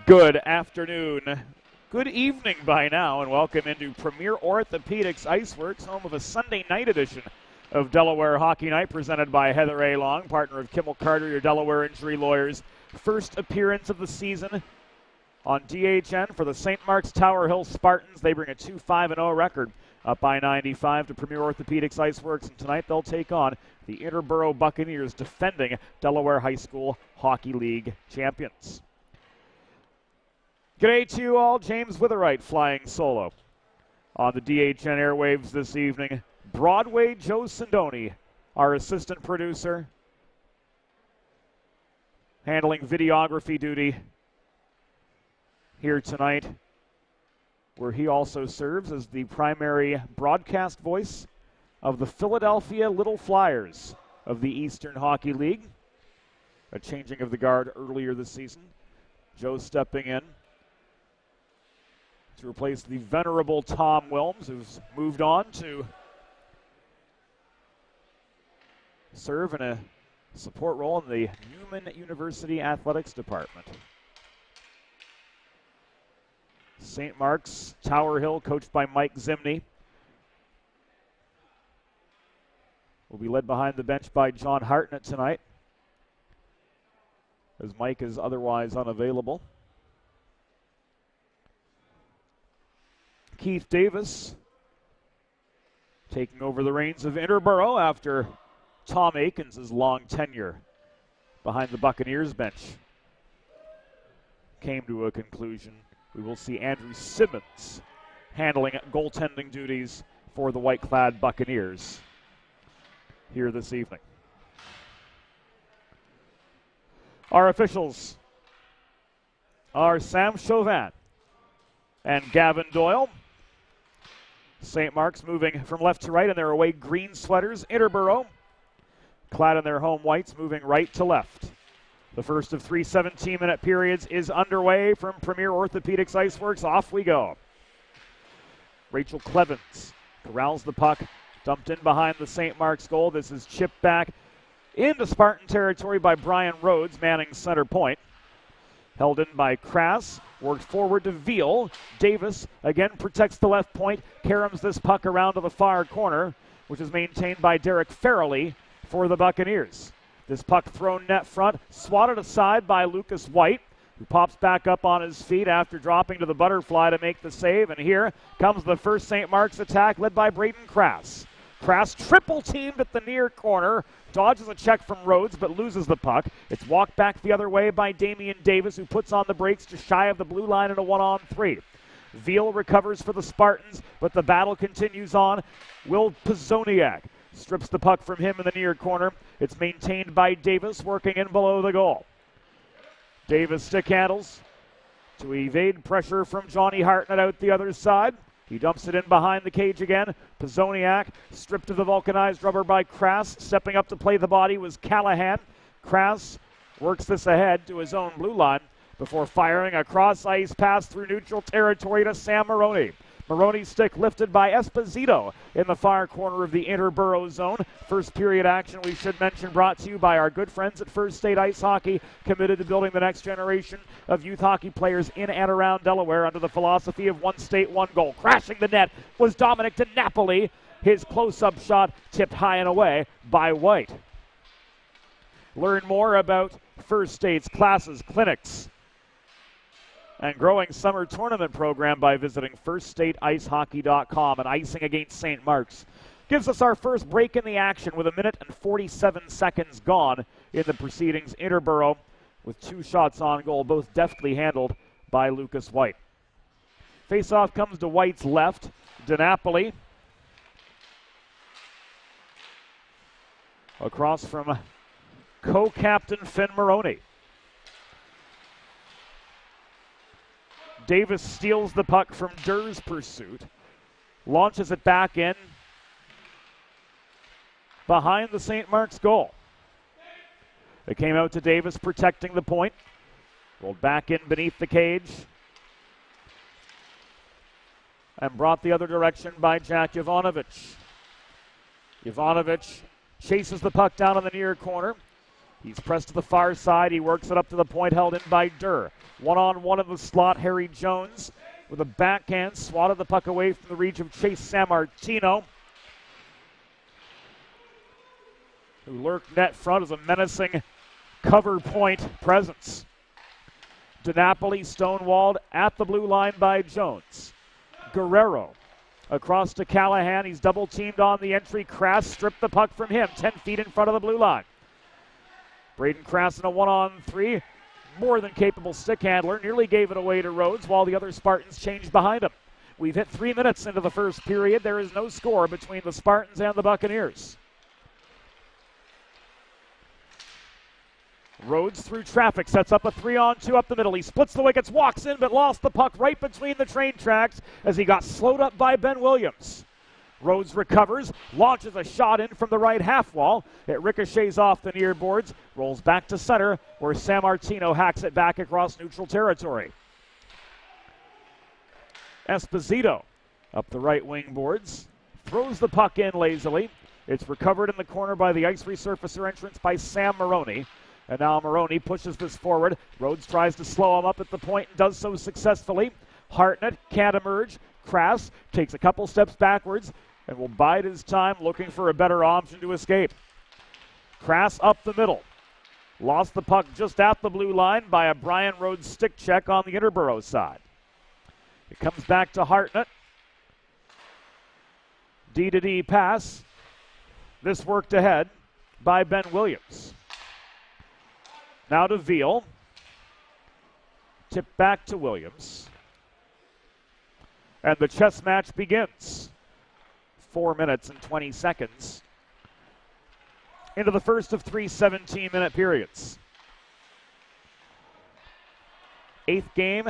Good afternoon, good evening by now, and welcome into Premier Orthopaedics IceWorks, home of a Sunday night edition of Delaware Hockey Night, presented by Heather A. Long, partner of Kimmel Carter, your Delaware injury lawyers. First appearance of the season on DHN for the St. Mark's Tower Hill Spartans. They bring a 2-5-0 record up by 95 to Premier Orthopaedics IceWorks, and tonight they'll take on the Interboro Buccaneers, defending Delaware High School Hockey League champions. G'day to you all. James Witherite flying solo on the DHN airwaves this evening. Broadway Joe Sindoni, our assistant producer, handling videography duty here tonight, where he also serves as the primary broadcast voice of the Philadelphia Little Flyers of the Eastern Hockey League. A changing of the guard earlier this season. Joe stepping in to replace the venerable Tom Wilms, who's moved on to serve in a support role in the Newman University Athletics Department. St. Mark's Tower Hill, coached by Mike Zimney, will be led behind the bench by John Hartnett tonight, as Mike is otherwise unavailable. Keith Davis taking over the reins of Interboro after Tom Aikens' long tenure behind the Buccaneers bench came to a conclusion. We will see Andrew Simmons handling goaltending duties for the white-clad Buccaneers here this evening. Our officials are Sam Chauvin and Gavin Doyle. St. Mark's moving from left to right in their away green sweaters. Interboro, clad in their home whites, moving right to left. The first of 3 17-minute periods is underway from Premier Orthopaedics IceWorks. Off we go. Rachel Clevens corrals the puck, dumped in behind the St. Mark's goal. This is chipped back into Spartan territory by Brian Rhodes, manning center point. Held in by Crass, worked forward to Veal. Davis again protects the left point, caroms this puck around to the far corner, which is maintained by Derek Farrelly for the Buccaneers. This puck thrown net front, swatted aside by Lucas White, who pops back up on his feet after dropping to the butterfly to make the save. And here comes the first St. Mark's attack, led by Braden Crass. Crass triple-teamed at the near corner, dodges a check from Rhodes, but loses the puck. It's walked back the other way by Damian Davis, who puts on the brakes just shy of the blue line in a 1-on-3. Veal recovers for the Spartans, but the battle continues on. Will Pizoniak strips the puck from him in the near corner. It's maintained by Davis, working in below the goal. Davis stick handles to evade pressure from Johnny Hartnett out the other side. He dumps it in behind the cage again. Pizoniak stripped of the vulcanized rubber by Crass. Stepping up to play the body was Callahan. Crass works this ahead to his own blue line before firing a cross-ice pass through neutral territory to Sam Maroney. Maroney's stick lifted by Esposito in the far corner of the Interboro zone. First period action, we should mention, brought to you by our good friends at First State Ice Hockey, committed to building the next generation of youth hockey players in and around Delaware under the philosophy of one state, one goal. Crashing the net was Dominic DiNapoli. His close-up shot tipped high and away by White. Learn more about First State's classes, clinics, and growing summer tournament program by visiting firststateicehockey.com. And icing against St. Mark's Gives us our first break in the action with 1 minute and 47 seconds gone in the proceedings. Interboro with 2 shots on goal, both deftly handled by Lucas White. Faceoff comes to White's left. DiNapoli across from co-captain Finn Maroney. Davis steals the puck from Durr's pursuit, launches it back in behind the St. Mark's goal. It came out to Davis protecting the point, rolled back in beneath the cage, and brought the other direction by Jack Jovanovic. Jovanovic chases the puck down in the near corner. He's pressed to the far side. He works it up to the point, held in by Durr. One-on-one in the slot, Harry Jones with a backhand, swatted the puck away from the reach of Chase Sammartino, who lurked net front as a menacing cover point presence. DiNapoli stonewalled at the blue line by Jones. Guerrero across to Callahan. He's double-teamed on the entry. Crass stripped the puck from him, 10 feet in front of the blue line. Braden Crass in a 1-on-3. More than capable stick handler. Nearly gave it away to Rhodes while the other Spartans changed behind him. We've hit 3 minutes into the first period. There is no score between the Spartans and the Buccaneers. Rhodes through traffic, sets up a 3-on-2 up the middle. He splits the wickets, walks in, but lost the puck right between the train tracks as he got slowed up by Ben Williams. Rhodes recovers, launches a shot in from the right half wall. It ricochets off the near boards, rolls back to center, where Sammartino hacks it back across neutral territory. Esposito up the right wing boards, throws the puck in lazily. It's recovered in the corner by the ice resurfacer entrance by Sam Maroney. And now Maroney pushes this forward. Rhodes tries to slow him up at the point and does so successfully. Hartnett can't emerge. Crass takes a couple steps backwards and will bide his time looking for a better option to escape. Crass up the middle. Lost the puck just at the blue line by a Brian Rhodes stick check on the Interboro side. It comes back to Hartnett. D-to-D pass. This worked ahead by Ben Williams. Now to Veal. Tip back to Williams. And the chess match begins. 4 minutes and 20 seconds into the first of 3 17-minute periods. 8th game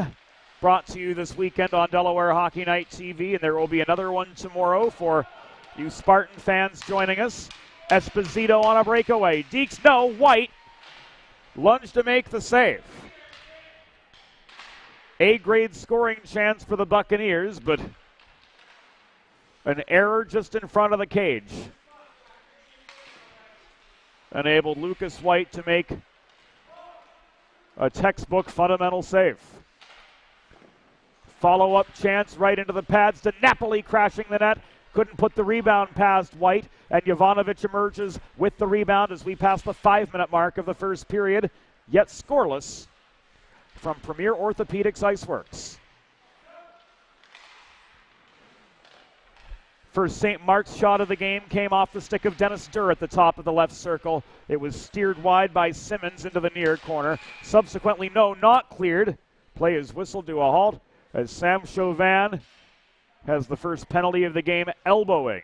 brought to you this weekend on Delaware Hockey Night TV, and there will be another one tomorrow for you Spartan fans joining us. Esposito on a breakaway. Deeks, no, White. Lunge to make the save. A-grade scoring chance for the Buccaneers, but an error just in front of the cage enabled Lucas White to make a textbook fundamental save. Follow-up chance right into the pads to Napoli crashing the net. Couldn't put the rebound past White, and Jovanovic emerges with the rebound as we pass the 5-minute mark of the first period, yet scoreless from Premier Orthopaedics IceWorks. First St. Mark's shot of the game came off the stick of Dennis Durr at the top of the left circle. It was steered wide by Simmons into the near corner. Subsequently, no, not cleared. Play is whistled to a halt as Sam Chauvin has the first penalty of the game, elbowing.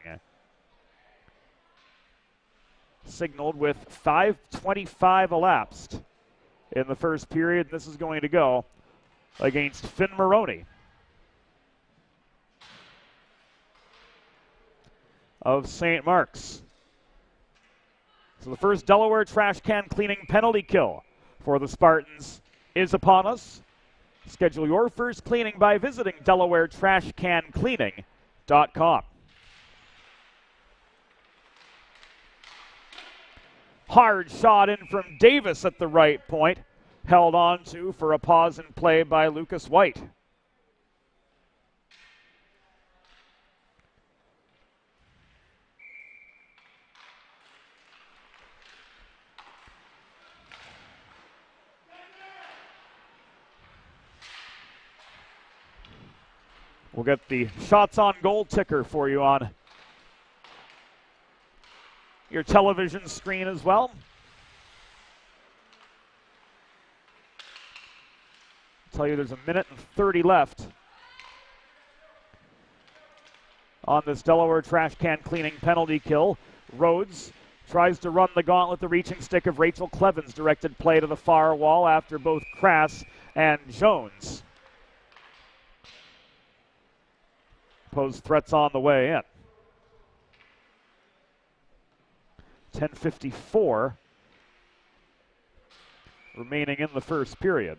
Signaled with 5:25 elapsed in the first period. This is going to go against Finn Maroney of St. Mark's. So the first Delaware trash can cleaning penalty kill for the Spartans is upon us. Schedule your first cleaning by visiting DelawareTrashCanCleaning.com. Hard shot in from Davis at the right point. Held on to for a pause in play by Lucas White. We'll get the shots on goal ticker for you on your television screen as well. I'll tell you there's a minute and 30 left on this Delaware trash can cleaning penalty kill. Rhodes tries to run the gauntlet. The reaching stick of Rachel Clevens directed play to the far wall after both Crass and Jones posed threats on the way in. 10:54 remaining in the first period.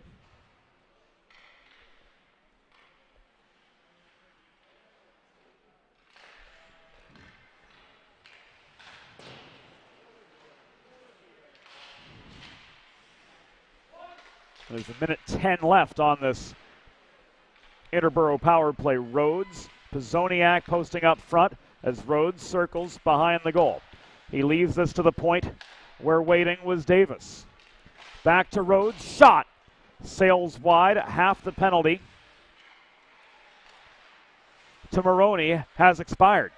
There's a minute 10 left on this Interboro power play. Rhodes, Pizzoniak posting up front as Rhodes circles behind the goal. He leaves this to the point where waiting was Davis. Back to Rhodes, shot. Sails wide, half the penalty to Maroney has expired.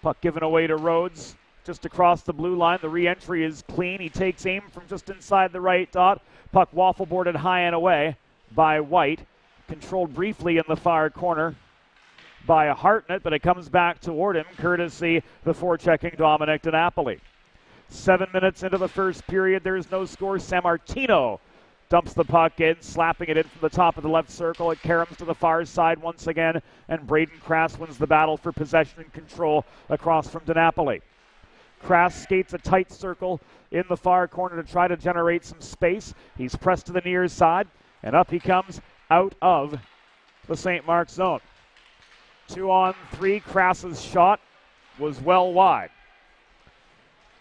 Puck given away to Rhodes. Just across the blue line, the re-entry is clean. He takes aim from just inside the right dot. Puck waffle boarded high and away by White. Controlled briefly in the far corner by Hartnett, but it comes back toward him, courtesy the forechecking Dominic DiNapoli. 7 minutes into the first period, there's no score. Sammartino dumps the puck in, slapping it in from the top of the left circle. It caroms to the far side once again, and Braden Crass wins the battle for possession and control across from DiNapoli. Crass skates a tight circle in the far corner to try to generate some space. He's pressed to the near side, and up he comes out of the St. Mark's zone. 2-on-3, Crass's shot was well wide.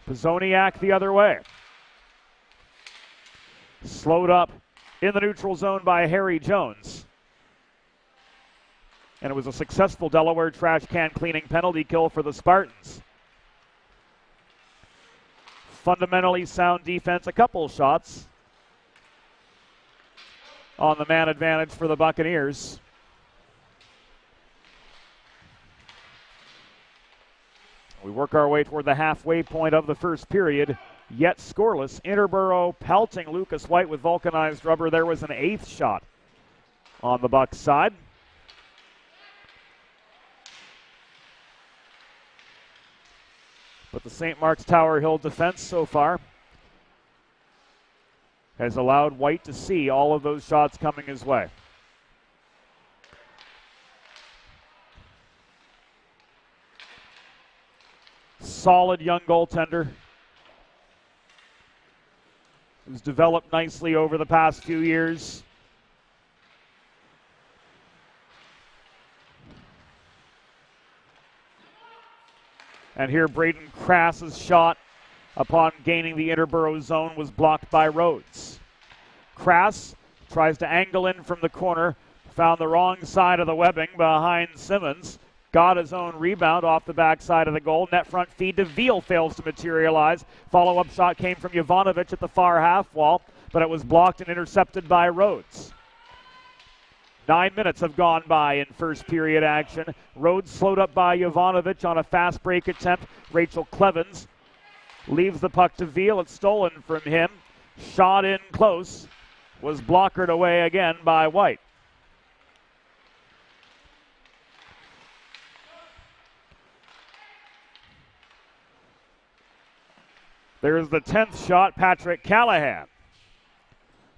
Pizzoniak the other way. Slowed up in the neutral zone by Harry Jones. And it was a successful Delaware trash can cleaning penalty kill for the Spartans. Fundamentally sound defense, a couple shots on the man advantage for the Buccaneers. We work our way toward the halfway point of the first period, yet scoreless. Interboro pelting Lucas White with vulcanized rubber. There was an 8th shot on the Bucs side. But the St. Mark's Tower Hill defense so far has allowed White to see all of those shots coming his way. Solid young goaltender who's developed nicely over the past few years. And here Braden Crass's shot upon gaining the Interboro zone was blocked by Rhodes. Crass tries to angle in from the corner, found the wrong side of the webbing behind Simmons, got his own rebound off the backside of the goal. Net front feed to Veal fails to materialize. Follow-up shot came from Jovanovic at the far half wall, but it was blocked and intercepted by Rhodes. 9 minutes have gone by in first period action. Rhodes slowed up by Jovanovic on a fast break attempt. Rachel Clevens leaves the puck to Veal. It's stolen from him. Shot in close. Was blockered away again by White. There's the 10th shot, Patrick Callahan.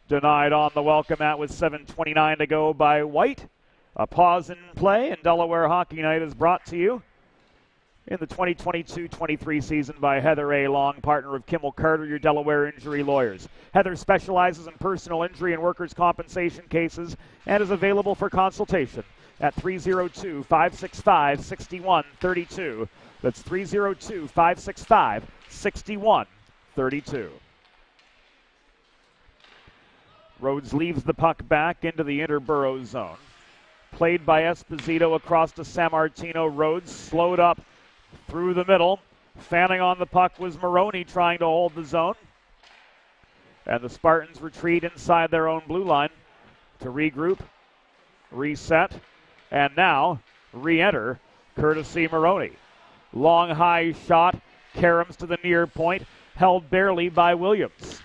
Denied on the welcome mat with 7:29 to go by White. A pause in play, and Delaware Hockey Night is brought to you in the 2022-23 season by Heather A. Long, partner of Kimmel Carter, your Delaware injury lawyers. Heather specializes in personal injury and workers' compensation cases and is available for consultation at 302-565-6132. That's 302-565-6132. Rhodes leaves the puck back into the Interboro zone. Played by Esposito across to Sammartino. Rhodes slowed up through the middle. Fanning on the puck was Maroney trying to hold the zone. And the Spartans retreat inside their own blue line to regroup, reset, and now re-enter courtesy Maroney. Long high shot, caroms to the near point, held barely by Williams.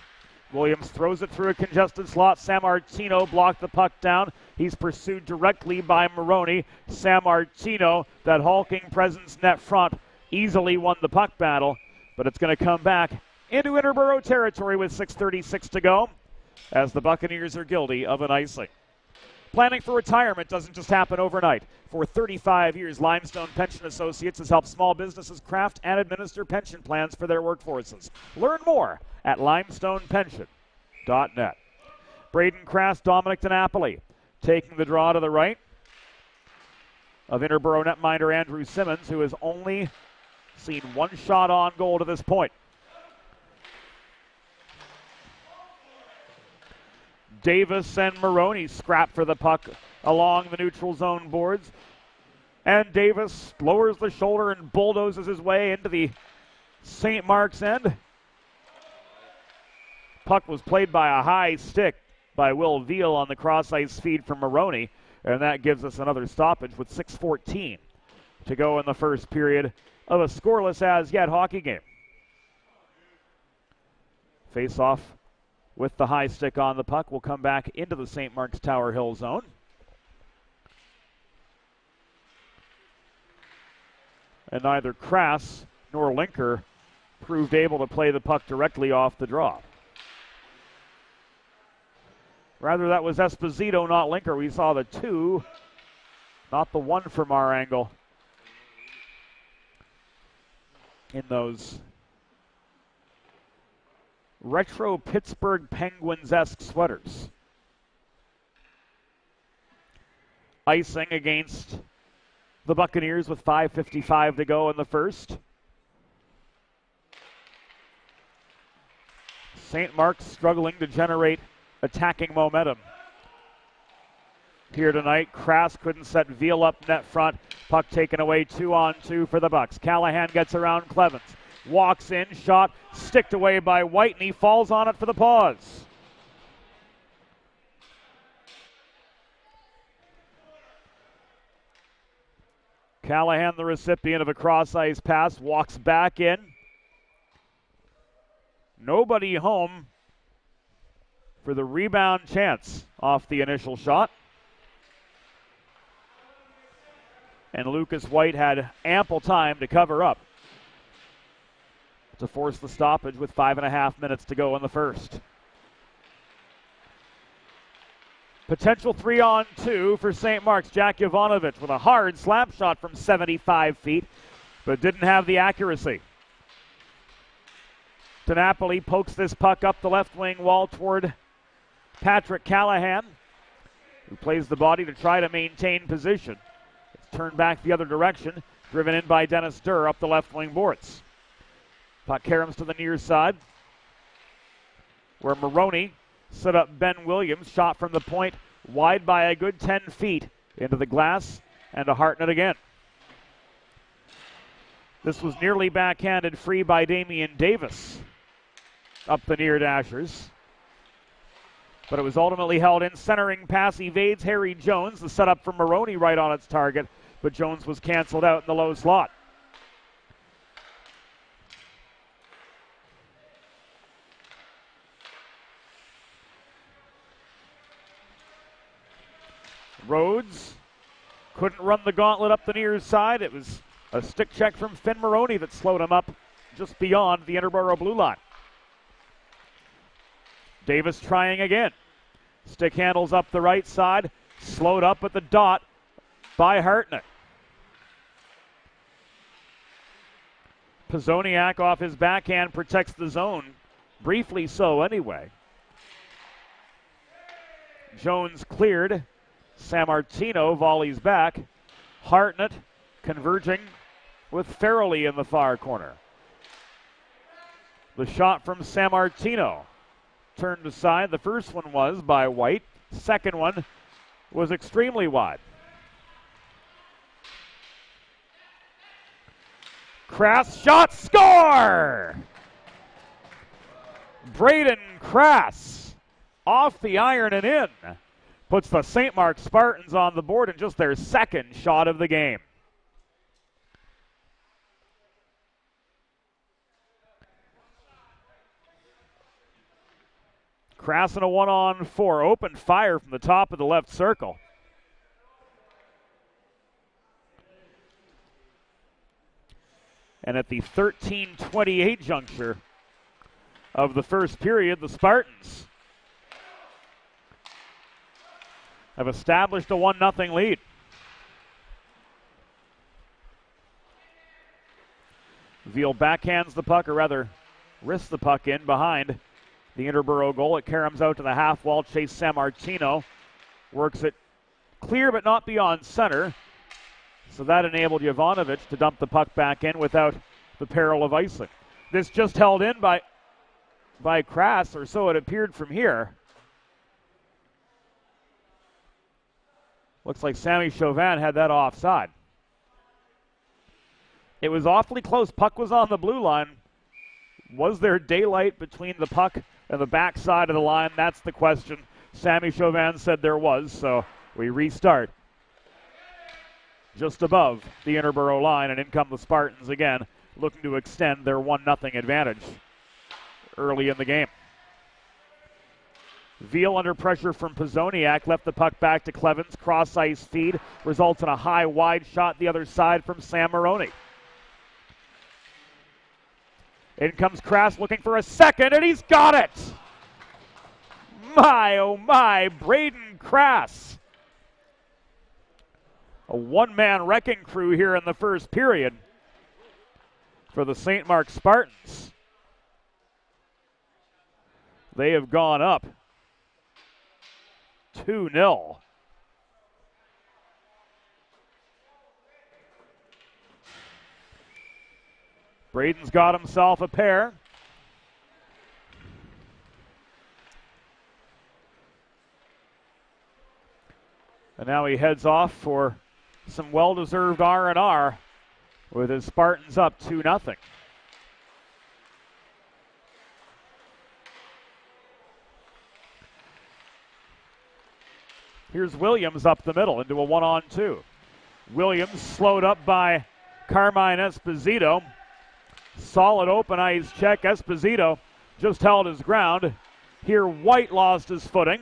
Williams throws it through a congested slot. Sammartino blocked the puck down. He's pursued directly by Maroney. Sammartino, that hulking presence net front, easily won the puck battle, but it's going to come back into Interboro territory with 6:36 to go as the Buccaneers are guilty of an icing. Planning for retirement doesn't just happen overnight. For 35 years, Limestone Pension Associates has helped small businesses craft and administer pension plans for their workforces. Learn more at limestonepension.net. Braden Crass, Dominic DiNapoli taking the draw to the right of Interboro netminder Andrew Simmons, who has only seen one shot on goal to this point. Davis and Maroney scrap for the puck along the neutral zone boards. And Davis lowers the shoulder and bulldozes his way into the St. Mark's end. Puck was played by a high stick by Will Veal on the cross-ice feed from Maroney. And that gives us another stoppage with 6:14 to go in the first period of a scoreless as-yet hockey game. Face-off with the high stick on the puck will come back into the St. Mark's Tower Hill zone. And neither Crass nor Linker proved able to play the puck directly off the draw. Rather, that was Esposito, not Linker. We saw the two, not the one from our angle in those retro Pittsburgh Penguins-esque sweaters. Icing against the Buccaneers with 5:55 to go in the first. St. Mark's struggling to generate attacking momentum here tonight. Crass couldn't set Veal up net front. Puck taken away 2-on-2 for the Bucks. Callahan gets around Clevens. Walks in, shot, sticked away by White, and he falls on it for the pause. Callahan, the recipient of a cross-ice pass, walks back in. Nobody home for the rebound chance off the initial shot. And Lucas White had ample time to cover up to force the stoppage with 5.5 minutes to go in the first. Potential 3-on-2 for St. Mark's. Jack Jovanovic with a hard slap shot from 75 feet, but didn't have the accuracy. DiNapoli pokes this puck up the left wing wall toward Patrick Callahan, who plays the body to try to maintain position. It's turned back the other direction, driven in by Dennis Durr up the left wing boards. Puck caroms to the near side, where Maroney set up Ben Williams. Shot from the point, wide by a good 10 feet into the glass and to Hartnett again. This was nearly backhanded free by Damian Davis up the near dashers, but it was ultimately held in. Centering pass evades Harry Jones. The setup from Maroney right on its target, but Jones was canceled out in the low slot. Rhodes couldn't run the gauntlet up the near side. It was a stick check from Finn Maroney that slowed him up just beyond the Interboro blue line. Davis trying again. Stick handles up the right side. Slowed up at the dot by Hartnett. Pizoniak off his backhand protects the zone. Briefly so anyway. Jones cleared. Sammartino volleys back. Hartnett converging with Farrelly in the far corner. The shot from Sammartino turned aside. The first one was by White. Second one was extremely wide. Crass shot, score! Braden Crass off the iron and in. Puts the St. Mark's Spartans on the board in just their second shot of the game. Crass in a 1-on-4. Open fire from the top of the left circle. And at the 13:28 juncture of the first period, the Spartans have established a 1-0 lead. Veal backhands the puck, or rather wrists the puck in behind the Interboro goal. It caroms out to the half wall. Chase Sammartino works it clear but not beyond center. So that enabled Jovanovic to dump the puck back in without the peril of icing. This just held in by Crass, or so it appeared from here. Looks like Sammy Chauvin had that offside. It was awfully close. Puck was on the blue line. Was there daylight between the puck and the backside of the line? That's the question. Sammy Chauvin said there was, so we restart. Just above the Interboro line, and in come the Spartans again, looking to extend their 1-0 advantage early in the game. Veal under pressure from Pazoniak, left the puck back to Clevens. Cross-ice feed results in a high, wide shot the other side from Sam Maroney. In comes Crass looking for a second, and he's got it! My, oh my, Braden Crass. A one-man wrecking crew here in the first period for the St. Mark Spartans. They have gone up 2-0. Braden's got himself a pair. And now he heads off for some well-deserved R&R with his Spartans up 2-0. Here's Williams up the middle into a 1-on-2. Williams slowed up by Carmine Esposito. Solid open ice check. Esposito just held his ground. Here White lost his footing.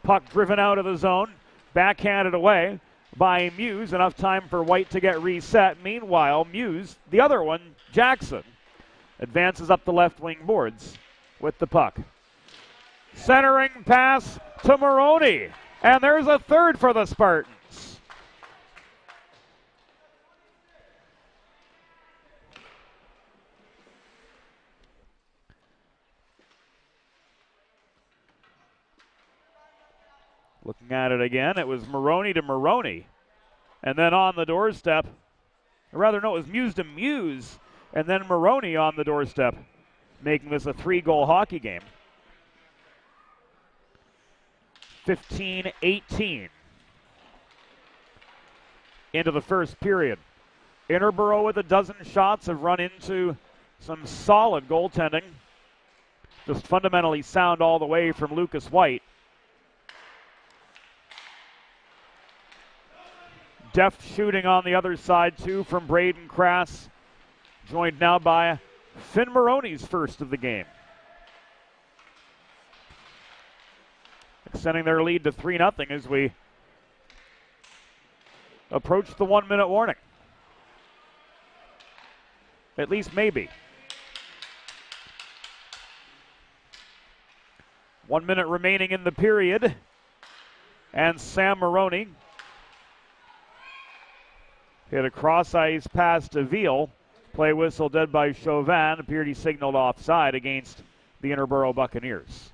Puck driven out of the zone. Backhanded away by Muse. Enough time for White to get reset. Meanwhile, Muse, the other one, Jackson, advances up the left wing boards with the puck. Centering pass to Maroney. And there's a third for the Spartans. Looking at it again, it was Maroney to Maroney. And then on the doorstep, or rather, no, it was Muse to Muse. And then Maroney on the doorstep, making this a 3-goal hockey game. 15-18 into the first period. Interboro with a dozen shots have run into some solid goaltending. Just fundamentally sound all the way from Lucas White. Deft shooting on the other side too from Braden Crass. Joined now by Finn Maroney's first of the game. Extending their lead to 3-0 as we approach the 1-minute warning. At least maybe. 1 minute remaining in the period. And Sam Maroney hit a cross-ice pass to Veal. Play whistle dead by Chauvin. Appeared he signaled offside against the Interboro Buccaneers.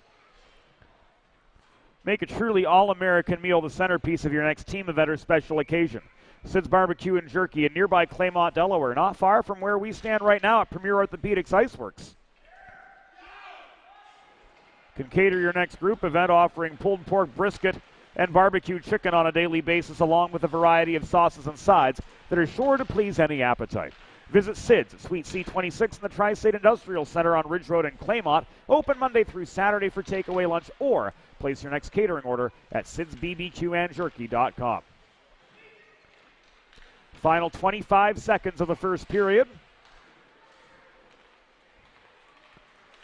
Make a truly all-American meal the centerpiece of your next team event or special occasion. Sid's Barbecue and Jerky in nearby Claymont, Delaware, not far from where we stand right now at Premier Orthopaedics IceWorks. Can cater your next group event offering pulled pork brisket and barbecue chicken on a daily basis, along with a variety of sauces and sides that are sure to please any appetite. Visit Sid's at Suite C26 in the Tri-State Industrial Center on Ridge Road in Claymont. Open Monday through Saturday for takeaway lunch, or place your next catering order at sidsbbqandjerky.com. Final 25 seconds of the first period.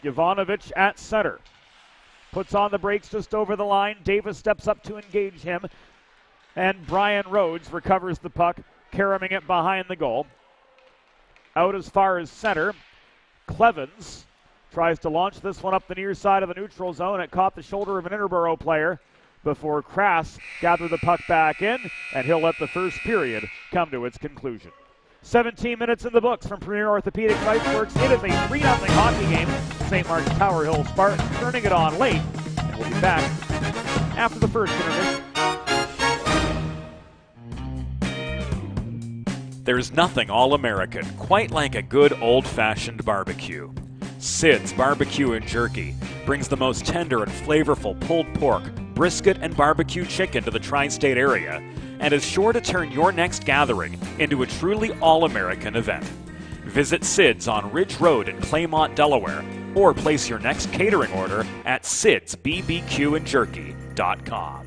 Jovanovic at center. puts on the brakes just over the line. Davis steps up to engage him. And Brian Rhodes recovers the puck, carrying it behind the goal. Out as far as center. Clevens tries to launch this one up the near side of the neutral zone. It caught the shoulder of an Interboro player before Crass gathered the puck back in, and he'll let the first period come to its conclusion. 17 minutes in the books from Premier Orthopaedics IceWorks. It is a 3-0 hockey game. St. Mark's Tower Hill Spartans turning it on late, and we'll be back after the first intermission. There's nothing all-American quite like a good old-fashioned barbecue. Sid's Barbecue and Jerky brings the most tender and flavorful pulled pork, brisket, and barbecue chicken to the tri-state area and is sure to turn your next gathering into a truly all-American event. Visit Sid's on Ridge Road in Claymont, Delaware, or place your next catering order at sidsbbqandjerky.com.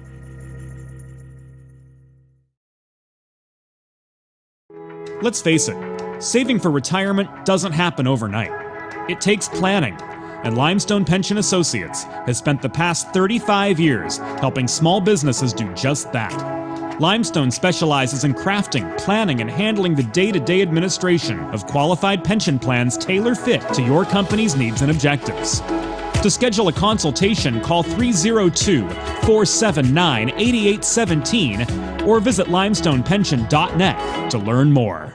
Let's face it, saving for retirement doesn't happen overnight. It takes planning, and Limestone Pension Associates has spent the past 35 years helping small businesses do just that. Limestone specializes in crafting, planning, and handling the day-to-day administration of qualified pension plans tailor-fit to your company's needs and objectives. To schedule a consultation, call 302-479-8817 or visit limestonepension.net to learn more.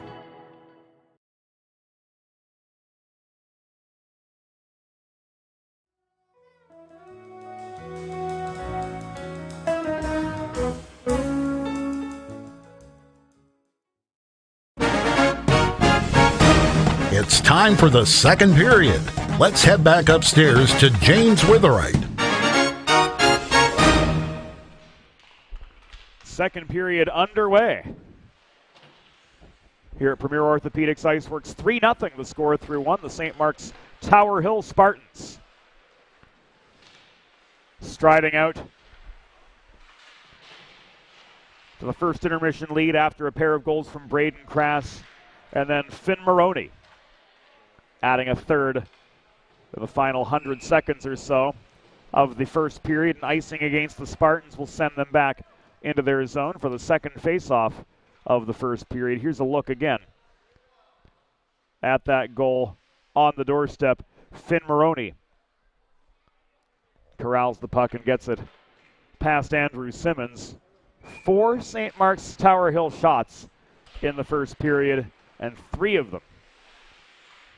It's time for the second period. Let's head back upstairs to James Witherite. Second period underway here at Premier Orthopaedics IceWorks. 3-0 the score through one. The St. Mark's Tower Hill Spartans striding out to the first intermission lead after a pair of goals from Braden Crass and then Finn Maroney adding a third to the final 100 seconds or so of the first period. And icing against the Spartans will send them back into their zone for the second faceoff of the first period. Here's a look again at that goal on the doorstep. Finn Maroney corrals the puck and gets it past Andrew Simmons. 4 St. Mark's Tower Hill shots in the first period, and 3 of them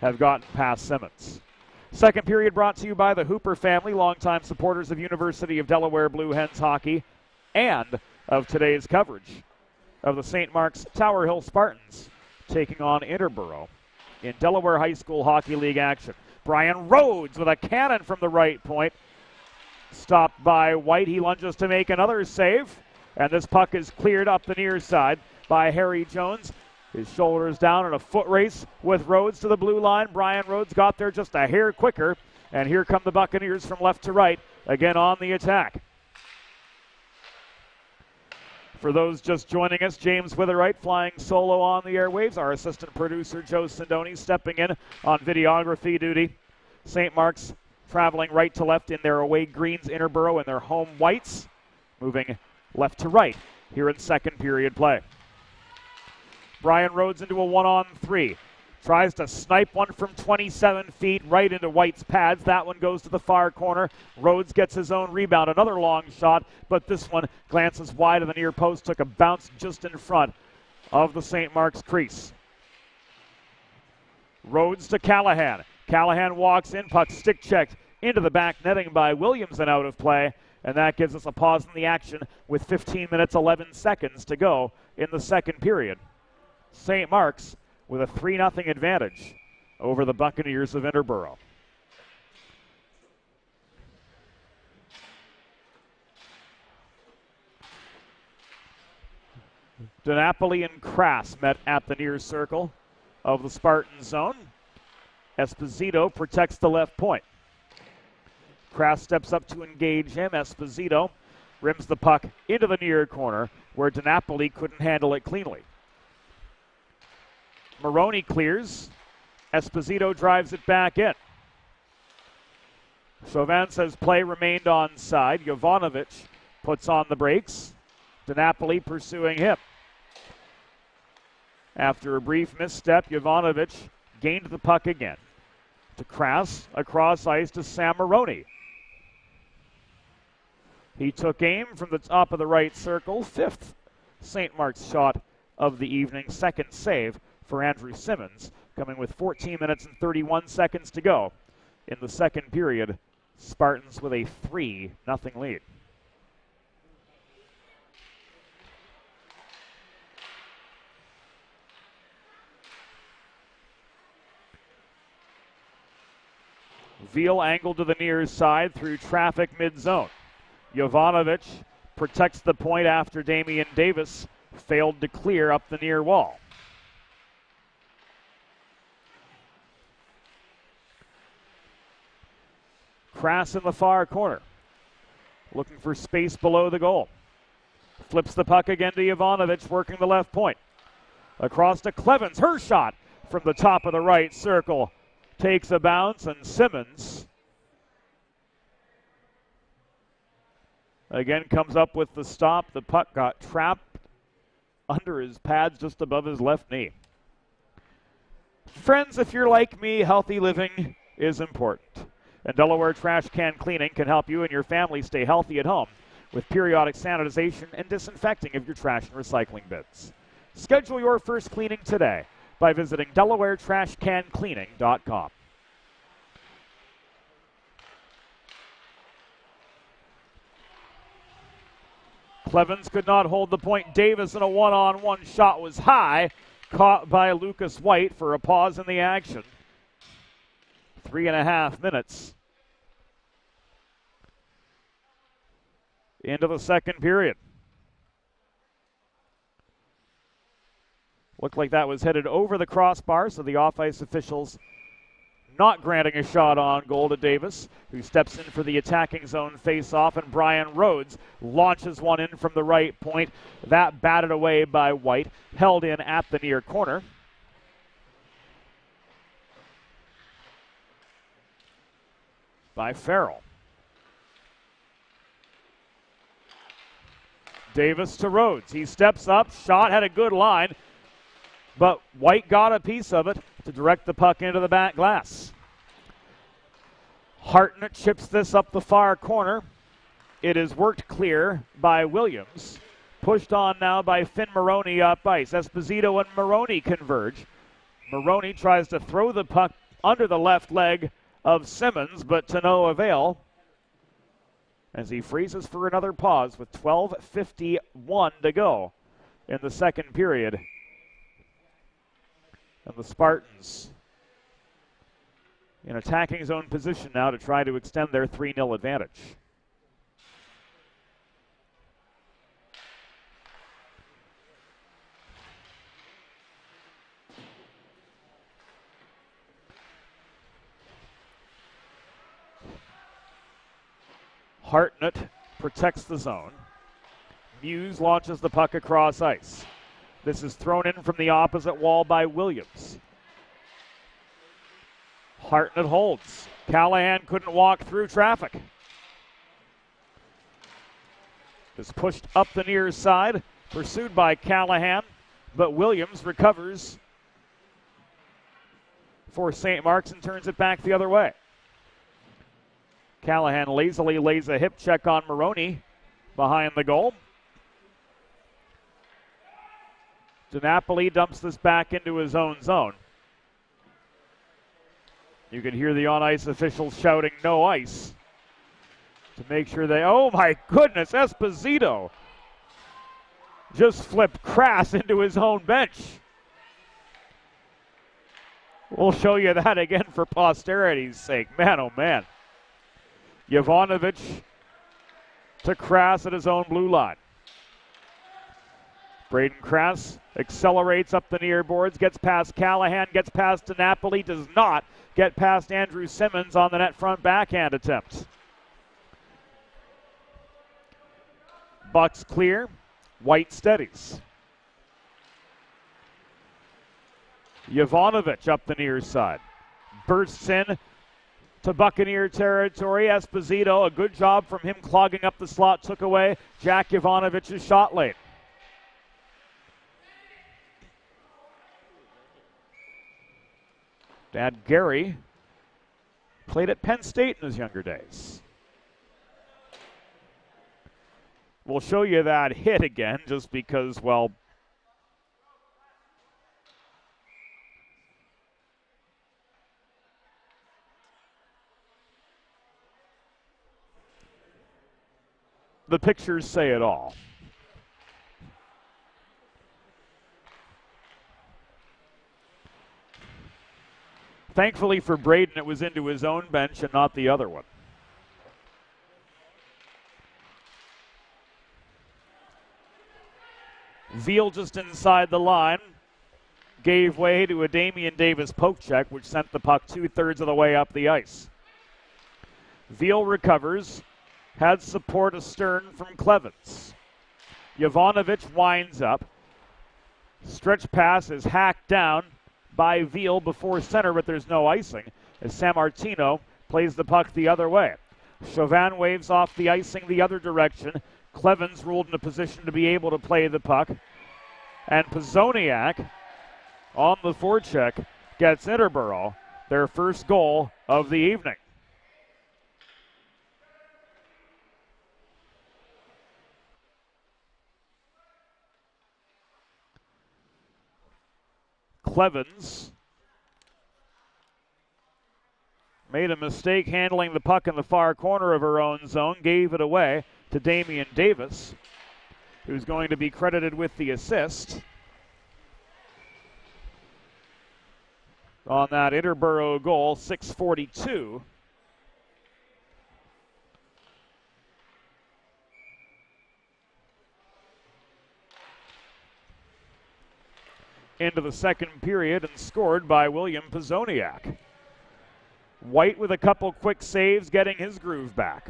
have gotten past Simmons. Second period brought to you by the Hooper family, longtime supporters of University of Delaware Blue Hens hockey and of today's coverage of the St. Mark's Tower Hill Spartans taking on Interboro in Delaware High School Hockey League action. Brian Rhodes with a cannon from the right point. Stopped by White. He lunges to make another save, and this puck is cleared up the near side by Harry Jones. His shoulders down in a foot race with Rhodes to the blue line. Brian Rhodes got there just a hair quicker, and here come the Buccaneers from left to right, again on the attack. For those just joining us, James Witherite flying solo on the airwaves. Our assistant producer, Joe Sindoni, stepping in on videography duty. St. Mark's traveling right to left in their away greens, Interboro in their home whites, moving left to right here in second period play. Brian Rhodes into a 1-on-3. Tries to snipe one from 27 feet right into White's pads. That one goes to the far corner. Rhodes gets his own rebound. Another long shot, but this one glances wide of the near post. Took a bounce just in front of the St. Mark's crease. Rhodes to Callahan. Callahan walks in. Puck stick checked into the back netting by Williams and out of play. And that gives us a pause in the action with 15 minutes, 11 seconds to go in the second period. St. Mark's with a 3-0 advantage over the Buccaneers of Interboro. DiNapoli and Crass met at the near circle of the Spartan zone. Esposito protects the left point. Crass steps up to engage him. Esposito rims the puck into the near corner where DiNapoli couldn't handle it cleanly. Maroney clears. Esposito drives it back in. Chauvin says play remained onside. Jovanovic puts on the brakes. DiNapoli pursuing him. After a brief misstep, Jovanovic gained the puck again. To Kras, across ice to Sam Maroney. He took aim from the top of the right circle. 5th St. Mark's shot of the evening. 2nd save for Andrew Simmons, coming with 14 minutes and 31 seconds to go in the second period. Spartans with a 3-0 lead. Veal angled to the near side through traffic mid-zone. Jovanovic protects the point after Damian Davis failed to clear up the near wall. Kras in the far corner, looking for space below the goal. Flips the puck again to Jovanovic, working the left point. Across to Clevens, her shot from the top of the right circle. Takes a bounce, and Simmons again comes up with the stop. The puck got trapped under his pads just above his left knee. Friends, if you're like me, healthy living is important. And Delaware Trash Can Cleaning can help you and your family stay healthy at home with periodic sanitization and disinfecting of your trash and recycling bins. Schedule your first cleaning today by visiting DelawareTrashCanCleaning.com. Clevens could not hold the point. Davis in a one-on-one shot was high, caught by Lucas White for a pause in the action. 3.5 minutes into the second period. Looked like that was headed over the crossbar, so the off-ice officials not granting a shot on goal to Davis, who steps in for the attacking zone face-off, and Brian Rhodes launches one in from the right point. That batted away by White, held in at the near corner. By Farrell. Davis to Rhodes. He steps up, shot, had a good line, but White got a piece of it to direct the puck into the back glass. Hartnett chips this up the far corner. It is worked clear by Williams. Pushed on now by Finn Maroney up ice. Esposito and Maroney converge. Maroney tries to throw the puck under the left leg of Simmons, but to no avail, as he freezes for another pause with 12:51 to go in the second period. And the Spartans in attacking zone position now to try to extend their 3-0 advantage. Hartnett protects the zone. Muse launches the puck across ice. This is thrown in from the opposite wall by Williams. Hartnett holds. Callahan couldn't walk through traffic. Is pushed up the near side, pursued by Callahan, but Williams recovers for St. Mark's and turns it back the other way. Callahan lazily lays a hip check on Maroney behind the goal. DiNapoli dumps this back into his own zone. You can hear the on-ice officials shouting, "No ice," to make sure they, oh my goodness, Esposito just flipped Kras into his own bench. We'll show you that again for posterity's sake. Man, oh man. Jovanovic to Kras at his own blue line. Braden Kras accelerates up the near boards, gets past Callahan, gets past DiNapoli, does not get past Andrew Simmons on the net front backhand attempt. Bucks clear, White steadies. Jovanovic up the near side. Bursts in to Buccaneer territory. Esposito, a good job from him clogging up the slot, took away Jack Jovanovich's shot late. Dad Gary played at Penn State in his younger days. We'll show you that hit again just because, well, the pictures say it all. Thankfully for Braden, it was into his own bench and not the other one. Veal just inside the line gave way to a Damian Davis poke check, which sent the puck 2/3 of the way up the ice. Veal recovers, had support astern from Clevens. Jovanovic winds up. Stretch pass is hacked down by Veal before center, but there's no icing as Sammartino plays the puck the other way. Chauvin waves off the icing the other direction. Clevens ruled in a position to be able to play the puck. And Pozoniak on the forecheck gets Interboro their first goal of the evening. Clevens made a mistake handling the puck in the far corner of her own zone, gave it away to Damian Davis, who's going to be credited with the assist on that Interboro goal, 6:42. Into the second period and scored by William Pozoniak. White with a couple quick saves, getting his groove back.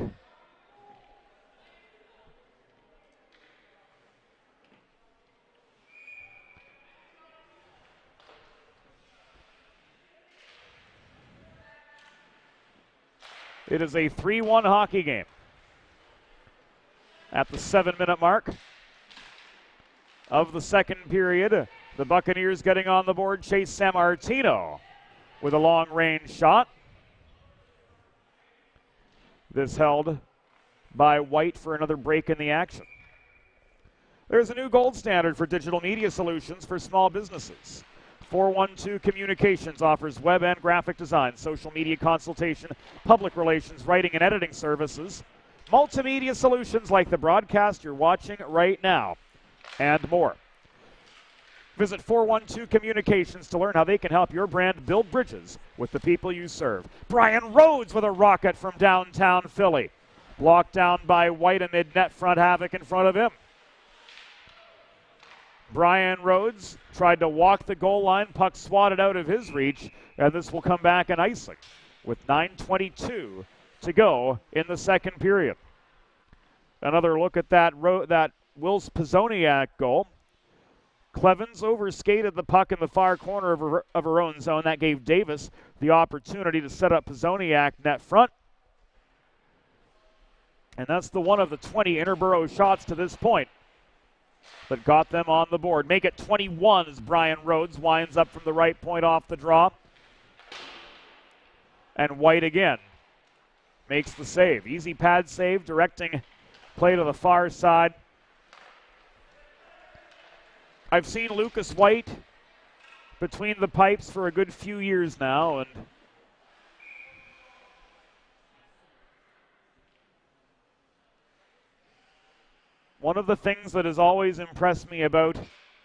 It is a 3-1 hockey game. At the 7-minute mark of the second period, the Buccaneers getting on the board. Chase Sammartino with a long-range shot. This held by White for another break in the action. There's a new gold standard for digital media solutions for small businesses. 412 Communications offers web and graphic design, social media consultation, public relations, writing and editing services, multimedia solutions like the broadcast you're watching right now, and more. Visit 412 Communications to learn how they can help your brand build bridges with the people you serve. Brian Rhodes with a rocket from downtown Philly. Blocked down by White amid net front havoc in front of him. Brian Rhodes tried to walk the goal line. Puck swatted out of his reach, and this will come back an icing with 9:22 to go in the second period. Another look at that Wills Pozoniak goal. Clevens overskated the puck in the far corner of her own zone. That gave Davis the opportunity to set up Pozoniak net front. And that's the one of the 20 Interboro shots to this point that got them on the board. Make it 21 as Brian Rhodes winds up from the right point off the draw. And White again makes the save. Easy pad save, directing play to the far side. I've seen Lucas White between the pipes for a good few years now, and one of the things that has always impressed me about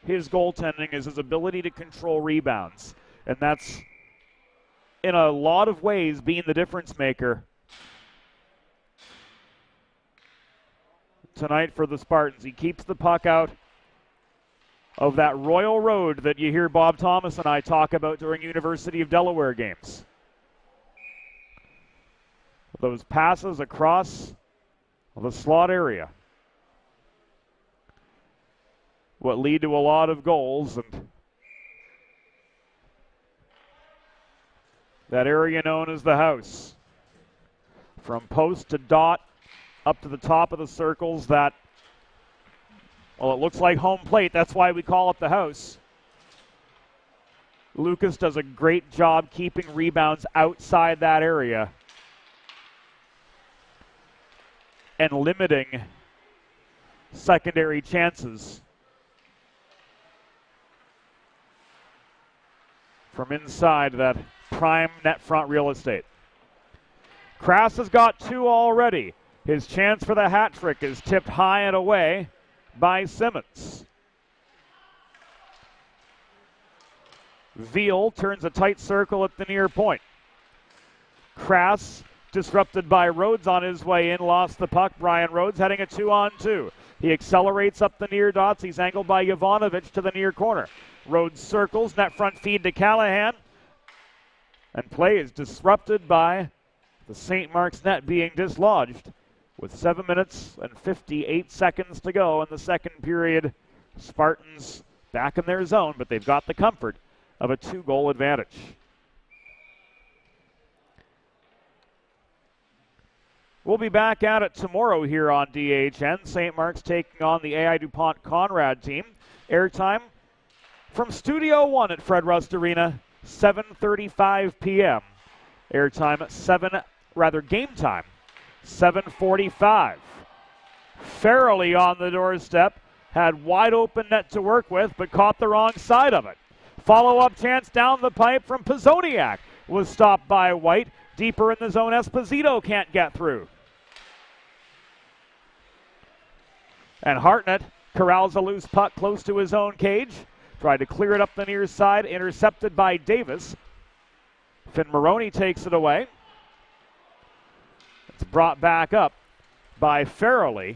his goaltending is his ability to control rebounds. And that's, in a lot of ways, being the difference maker tonight for the Spartans. He keeps the puck out of that Royal Road that you hear Bob Thomas and I talk about during University of Delaware games. Those passes across the slot area, what lead to a lot of goals, and that area known as the house. From post to dot, up to the top of the circles that, well, it looks like home plate. That's why we call it the house. Lucas does a great job keeping rebounds outside that area and limiting secondary chances from inside that prime net front real estate. Krass has got 2 already. His chance for the hat trick is tipped high and away by Simmons. Veal turns a tight circle at the near point. Krass disrupted by Rhodes on his way in, lost the puck. Brian Rhodes heading a 2-on-2. He accelerates up the near dots. He's angled by Jovanovic to the near corner. Rhodes circles, net front feed to Callahan. And play is disrupted by the St. Mark's net being dislodged with 7 minutes and 58 seconds to go in the second period. Spartans back in their zone, but they've got the comfort of a 2-goal advantage. We'll be back at it tomorrow here on DHN. St. Mark's taking on the AI DuPont Conrad team. Airtime from Studio 1 at Fred Rust Arena, 7:35 p.m. Game time, 7:45. Farrelly on the doorstep, had wide open net to work with, but caught the wrong side of it. Follow-up chance down the pipe from Pizoniak was stopped by White. Deeper in the zone, Esposito can't get through. And Hartnett corrals a loose puck close to his own cage. Tried to clear it up the near side, intercepted by Davis. Finn Maroney takes it away. It's brought back up by Farrelly.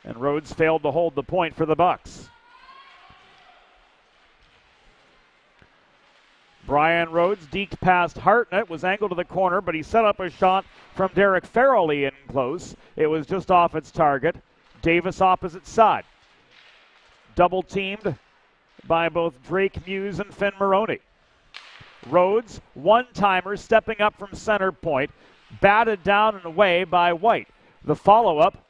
And Rhodes failed to hold the point for the Bucks. Brian Rhodes deked past Hartnett, was angled to the corner, but he set up a shot from Derek Farrelly in close. It was just off its target. Davis opposite side. Double teamed by both Drake Muse and Finn Maroney. Rhodes, one-timer, stepping up from center point, batted down and away by White. The follow-up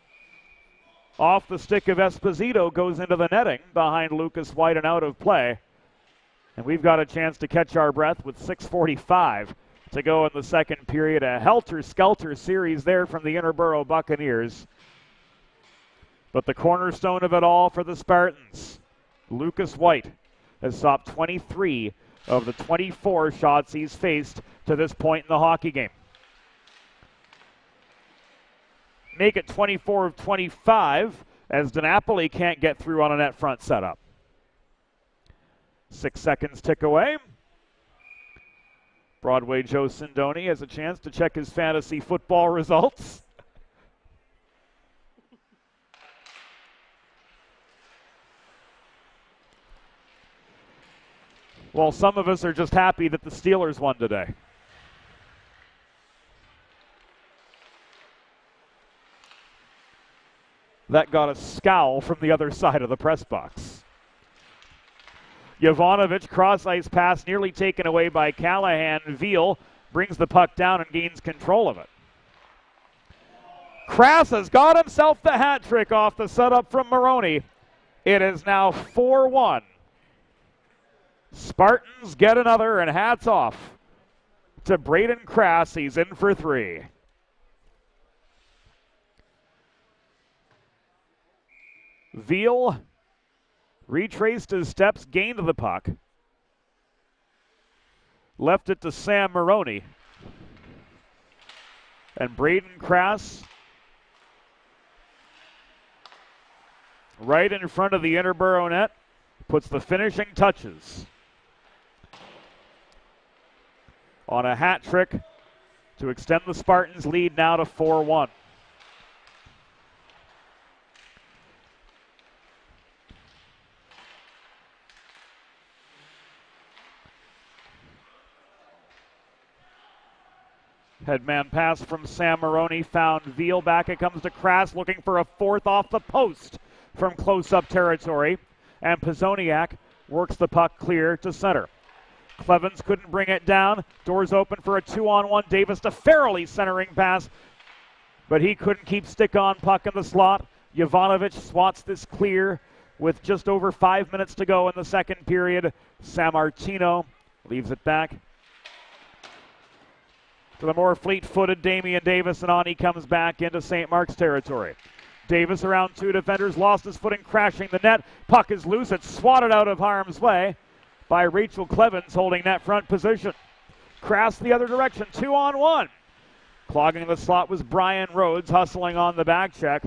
off the stick of Esposito goes into the netting behind Lucas White and out of play. And we've got a chance to catch our breath with 6:45 to go in the second period. A helter-skelter series there from the Interboro Buccaneers. But the cornerstone of it all for the Spartans, Lucas White, has stopped 23 of the 24 shots he's faced to this point in the hockey game. Make it 24 of 25 as DiNapoli can't get through on a net front setup. 6 seconds tick away. Broadway Joe Sindoni has a chance to check his fantasy football results. Well, some of us are just happy that the Steelers won today. That got a scowl from the other side of the press box. Jovanovic, cross-ice pass nearly taken away by Callahan. Veal brings the puck down and gains control of it. Krass has got himself the hat trick off the setup from Maroney. It is now 4-1. Spartans get another, and hats off to Braden Krass. He's in for 3. Veal retraced his steps, gained the puck, left it to Sam Maroney. And Braden Krass, right in front of the Interboro net, puts the finishing touches on a hat trick to extend the Spartans' lead now to 4-1. Headman pass from Sam Maroney, found Veal. Back it comes to Krass, looking for a fourth off the post from close-up territory. And Pizoniak works the puck clear to center. Clevens couldn't bring it down. Doors open for a 2-on-1. Davis to Farrelly centering pass, but he couldn't keep stick on puck in the slot. Jovanovic swats this clear with just over 5 minutes to go in the second period. Sammartino leaves it back to the more fleet-footed Damian Davis, and on he comes back into St. Mark's territory. Davis around two defenders, lost his footing, crashing the net. Puck is loose. It's swatted out of harm's way by Rachel Clevens, holding net front position. Crass the other direction, 2-on-1. Clogging the slot was Brian Rhodes, hustling on the back check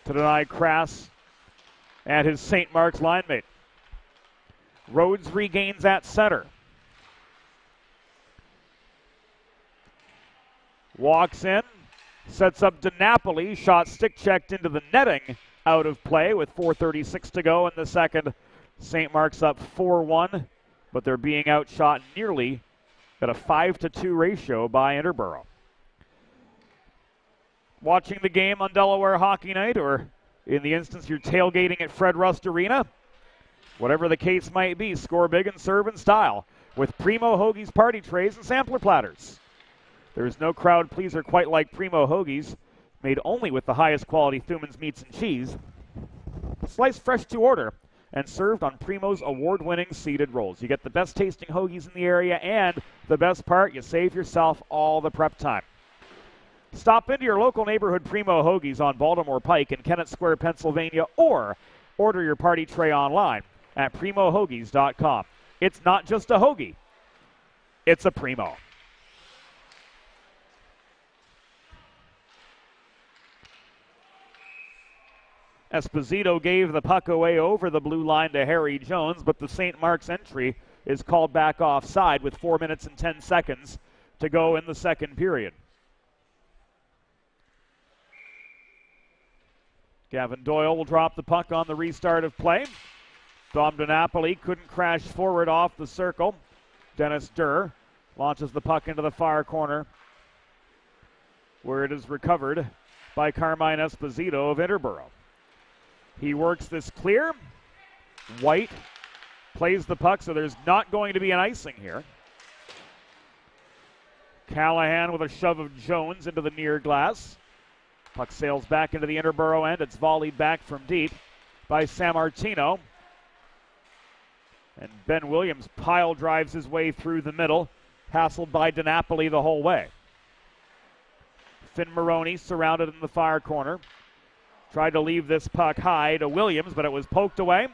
to deny Crass and his St. Mark's line mate. Rhodes regains at center. Walks in, sets up DiNapoli, shot stick checked into the netting, out of play with 4:36 to go in the second. St. Mark's up 4-1, but they're being outshot nearly at a 5-2 ratio by Interboro. Watching the game on Delaware Hockey Night, or in the instance you're tailgating at Fred Rust Arena, whatever the case might be, score big and serve in style with Primo Hoagie's party trays and sampler platters. There's no crowd pleaser quite like Primo Hoagie's, made only with the highest quality Thuman's meats and cheese. Sliced fresh to order and served on Primo's award-winning seeded rolls. You get the best tasting hoagies in the area, and the best part, you save yourself all the prep time. Stop into your local neighborhood Primo Hoagies on Baltimore Pike in Kennett Square, Pennsylvania, or order your party tray online at primohoagies.com. It's not just a hoagie, it's a Primo. Esposito gave the puck away over the blue line to Harry Jones, but the St. Mark's entry is called back offside with 4 minutes and 10 seconds to go in the second period. Gavin Doyle will drop the puck on the restart of play. Dom DiNapoli couldn't crash forward off the circle. Dennis Durr launches the puck into the far corner, where it is recovered by Carmine Esposito of Interboro. He works this clear. White plays the puck, so there's not going to be an icing here. Callahan with a shove of Jones into the near glass. Puck sails back into the Interboro end. It's volleyed back from deep by Sammartino. And Ben Williams pile drives his way through the middle, hassled by DiNapoli the whole way. Finn Maroney surrounded in the far corner. Tried to leave this puck high to Williams, but it was poked away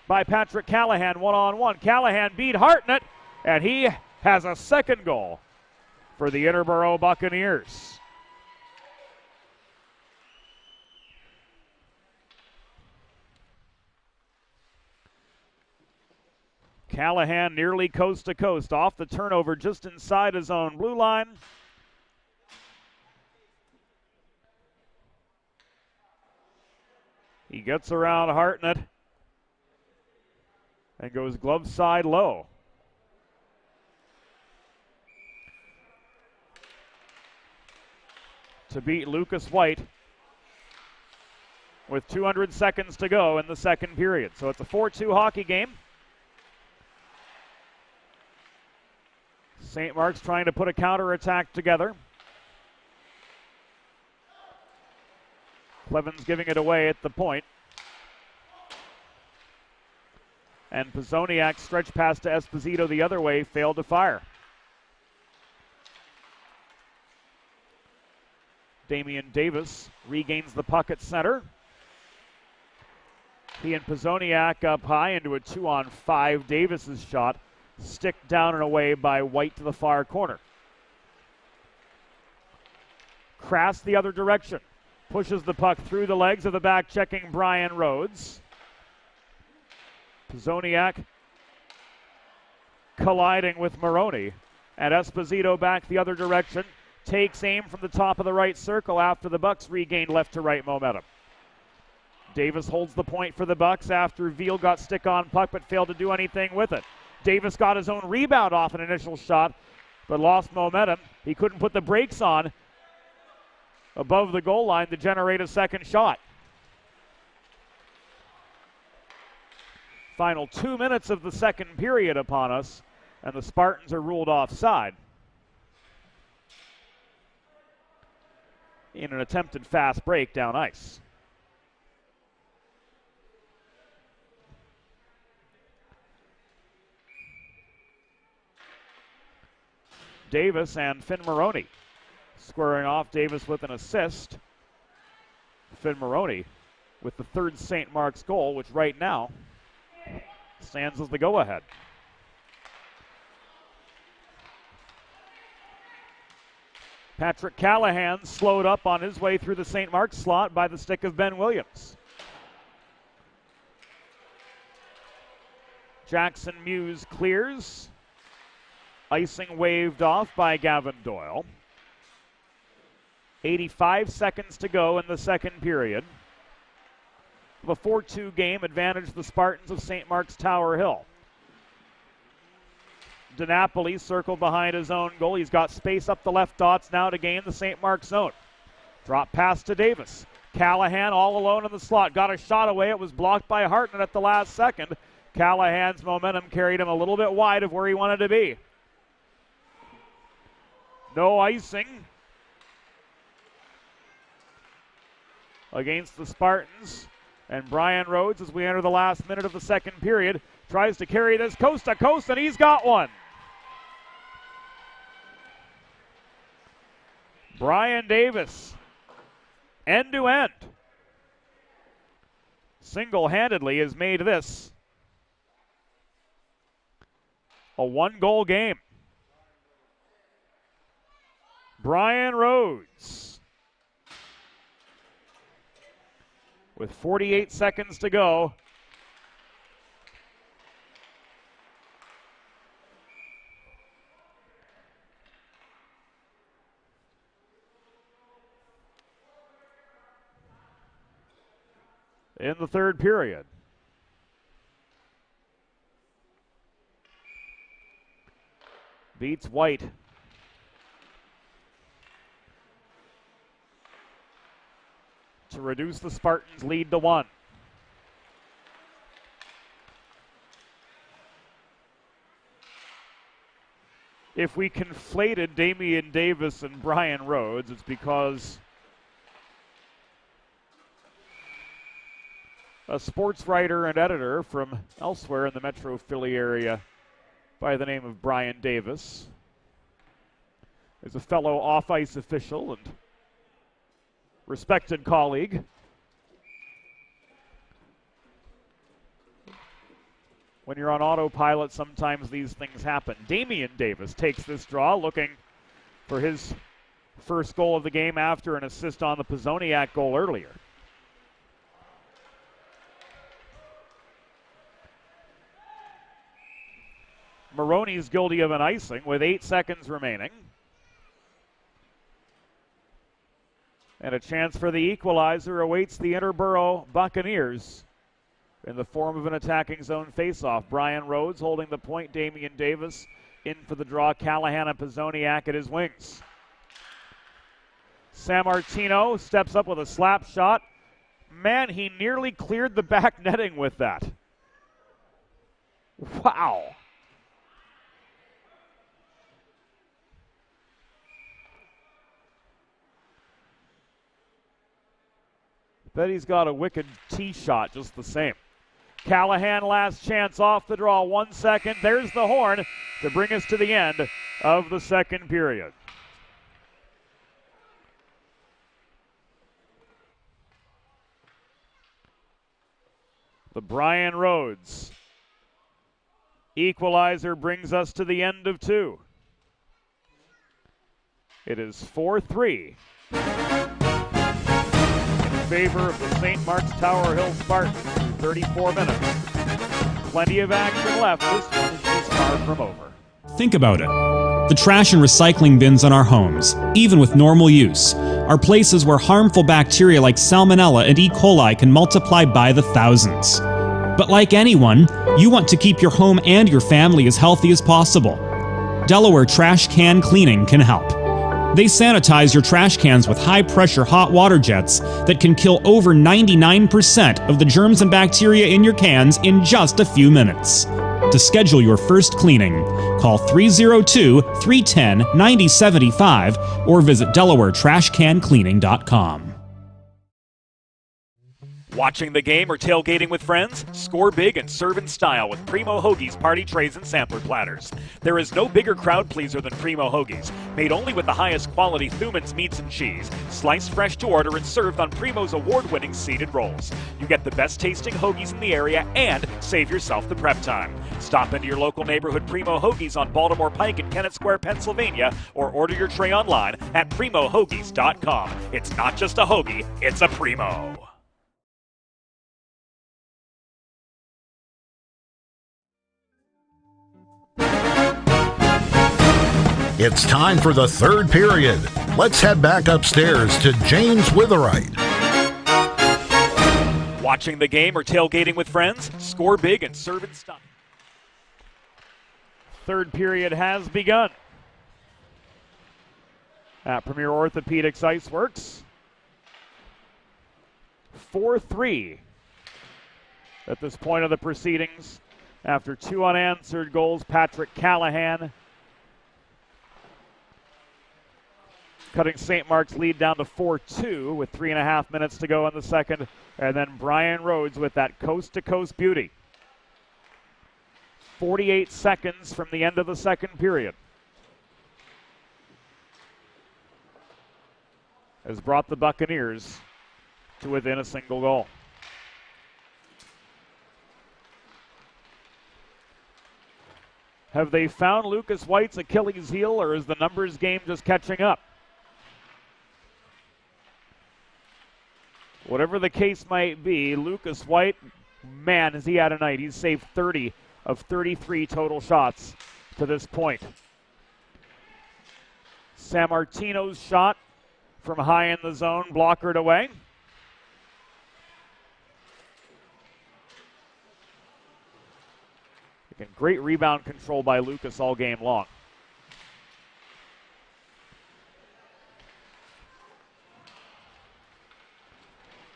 by Patrick Callahan, one-on-one. Callahan beat Hartnett, and he has a second goal for the Interboro Buccaneers. Callahan nearly coast to coast, off the turnover just inside his own blue line. He gets around Hartnett and goes glove side low. To beat Lucas White with 200 seconds to go in the second period. So it's a 4-2 hockey game. St. Mark's trying to put a counterattack together. Clevens giving it away at the point. And Pizoniak stretched pass to Esposito the other way, failed to fire. Damian Davis regains the puck at center. He and Pizoniak up high into a 2-on-5. Davis's shot stick down and away by White to the far corner. Crass the other direction. Pushes the puck through the legs of the back-checking Brian Rhodes. Pizoniak colliding with Maroney. And Esposito back the other direction. Takes aim from the top of the right circle after the Bucks regained left-to-right momentum. Davis holds the point for the Bucks after Veal got stick on puck but failed to do anything with it. Davis got his own rebound off an initial shot but lost momentum. He couldn't put the brakes on above the goal line to generate a second shot. Final 2 minutes of the second period upon us, and the Spartans are ruled offside in an attempted fast break down ice. Davis and Finn Maroney squaring off. Davis with an assist. Finn Maroney with the third St. Mark's goal, which right now stands as the go-ahead. Patrick Callahan slowed up on his way through the St. Mark's slot by the stick of Ben Williams. Jackson Muse clears. Icing waved off by Gavin Doyle. 85 seconds to go in the second period. The 4-2 game advantage the Spartans of St. Mark's Tower Hill. DiNapoli circled behind his own goal. He's got space up the left dots now to gain the St. Mark's zone. Drop pass to Davis. Callahan all alone in the slot. Got a shot away. It was blocked by Hartnett at the last second. Callahan's momentum carried him a little bit wide of where he wanted to be. No icing against the Spartans. And Brian Rhodes, as we enter the last minute of the second period, tries to carry this coast to coast, and he's got one. Brian Davis, end to end, single-handedly has made this a one-goal game. Brian Rhodes, with 48 seconds to go, in the third period. Beats White. To reduce the Spartans' lead to 1. If we conflated Damian Davis and Brian Rhodes, it's because a sports writer and editor from elsewhere in the Metro Philly area by the name of Brian Davis is a fellow off-ice official and respected colleague. When you're on autopilot, sometimes these things happen. Damian Davis takes this draw, looking for his first goal of the game after an assist on the Pizoniak goal earlier. Maroney's guilty of an icing with 8 seconds remaining. And a chance for the equalizer awaits the Interboro Buccaneers in the form of an attacking zone faceoff. Brian Rhodes holding the point. Damian Davis in for the draw. Callahan and Pizoniak at his wings. Sammartino steps up with a slap shot. Man, he nearly cleared the back netting with that. Wow. Bet he's got a wicked tee shot just the same. Callahan, last chance off the draw. 1 second. There's the horn to bring us to the end of the second period. The Brian Rhodes equalizer brings us to the end of 2. It is 4-3. Favor of the St. Mark's Tower Hill Spartans through 34 minutes. Plenty of action left. This one is far from over. Think about it. The trash and recycling bins in our homes, even with normal use, are places where harmful bacteria like Salmonella and E. coli can multiply by the thousands. But like anyone, you want to keep your home and your family as healthy as possible. Delaware Trash Can Cleaning can help. They sanitize your trash cans with high-pressure hot water jets that can kill over 99% of the germs and bacteria in your cans in just a few minutes. To schedule your first cleaning, call 302-310-9075 or visit DelawareTrashCanCleaning.com. Watching the game or tailgating with friends? Score big and serve in style with Primo Hoagie's party trays and sampler platters. There is no bigger crowd pleaser than Primo Hoagie's, made only with the highest quality Thuman's meats and cheese, sliced fresh to order and served on Primo's award-winning seeded rolls. You get the best tasting hoagies in the area and save yourself the prep time. Stop into your local neighborhood Primo Hoagie's on Baltimore Pike in Kennett Square, Pennsylvania, or order your tray online at PrimoHoagies.com. It's not just a hoagie, it's a Primo. It's time for the third period. Let's head back upstairs to James Witherite. Watching the game or tailgating with friends? Score big and serve in style. Third period has begun at Premier Orthopaedics IceWorks. 4-3 at this point of the proceedings after two unanswered goals. Patrick Callahan cutting St. Mark's lead down to 4-2 with 3.5 minutes to go in the second. And then Brian Rhodes with that coast-to-coast beauty. 48 seconds from the end of the second period has brought the Buccaneers to within a single goal. Have they found Lucas White's Achilles heel, or is the numbers game just catching up? Whatever the case might be, Lucas White, man, has he had a night. He's saved 30 of 33 total shots to this point. Sammartino's shot from high in the zone, blockered away. Again, great rebound control by Lucas all game long.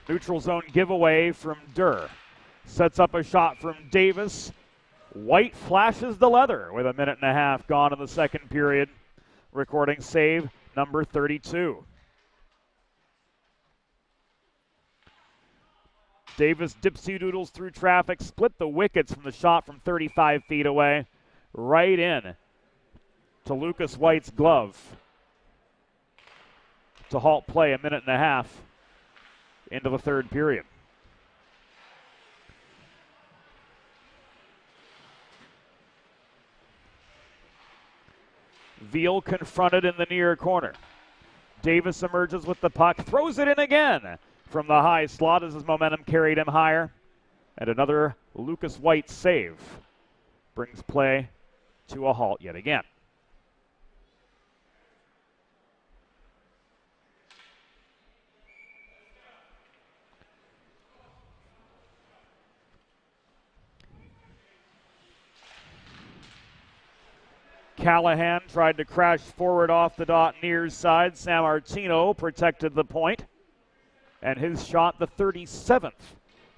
Neutral zone giveaway from Durr. Sets up a shot from Davis. White flashes the leather with 1.5 minutes gone in the second period. Recording save number 32. Davis dipsy-doodles through traffic, split the wickets from the shot from 35 feet away. Right in to Lucas White's glove to halt play 1.5 minutes into the third period. Veal confronted in the near corner. Davis emerges with the puck, throws it in again from the high slot as his momentum carried him higher. And another Lucas White save brings play to a halt yet again. Callahan tried to crash forward off the dot near side. Sammartino protected the point. And his shot, the 37th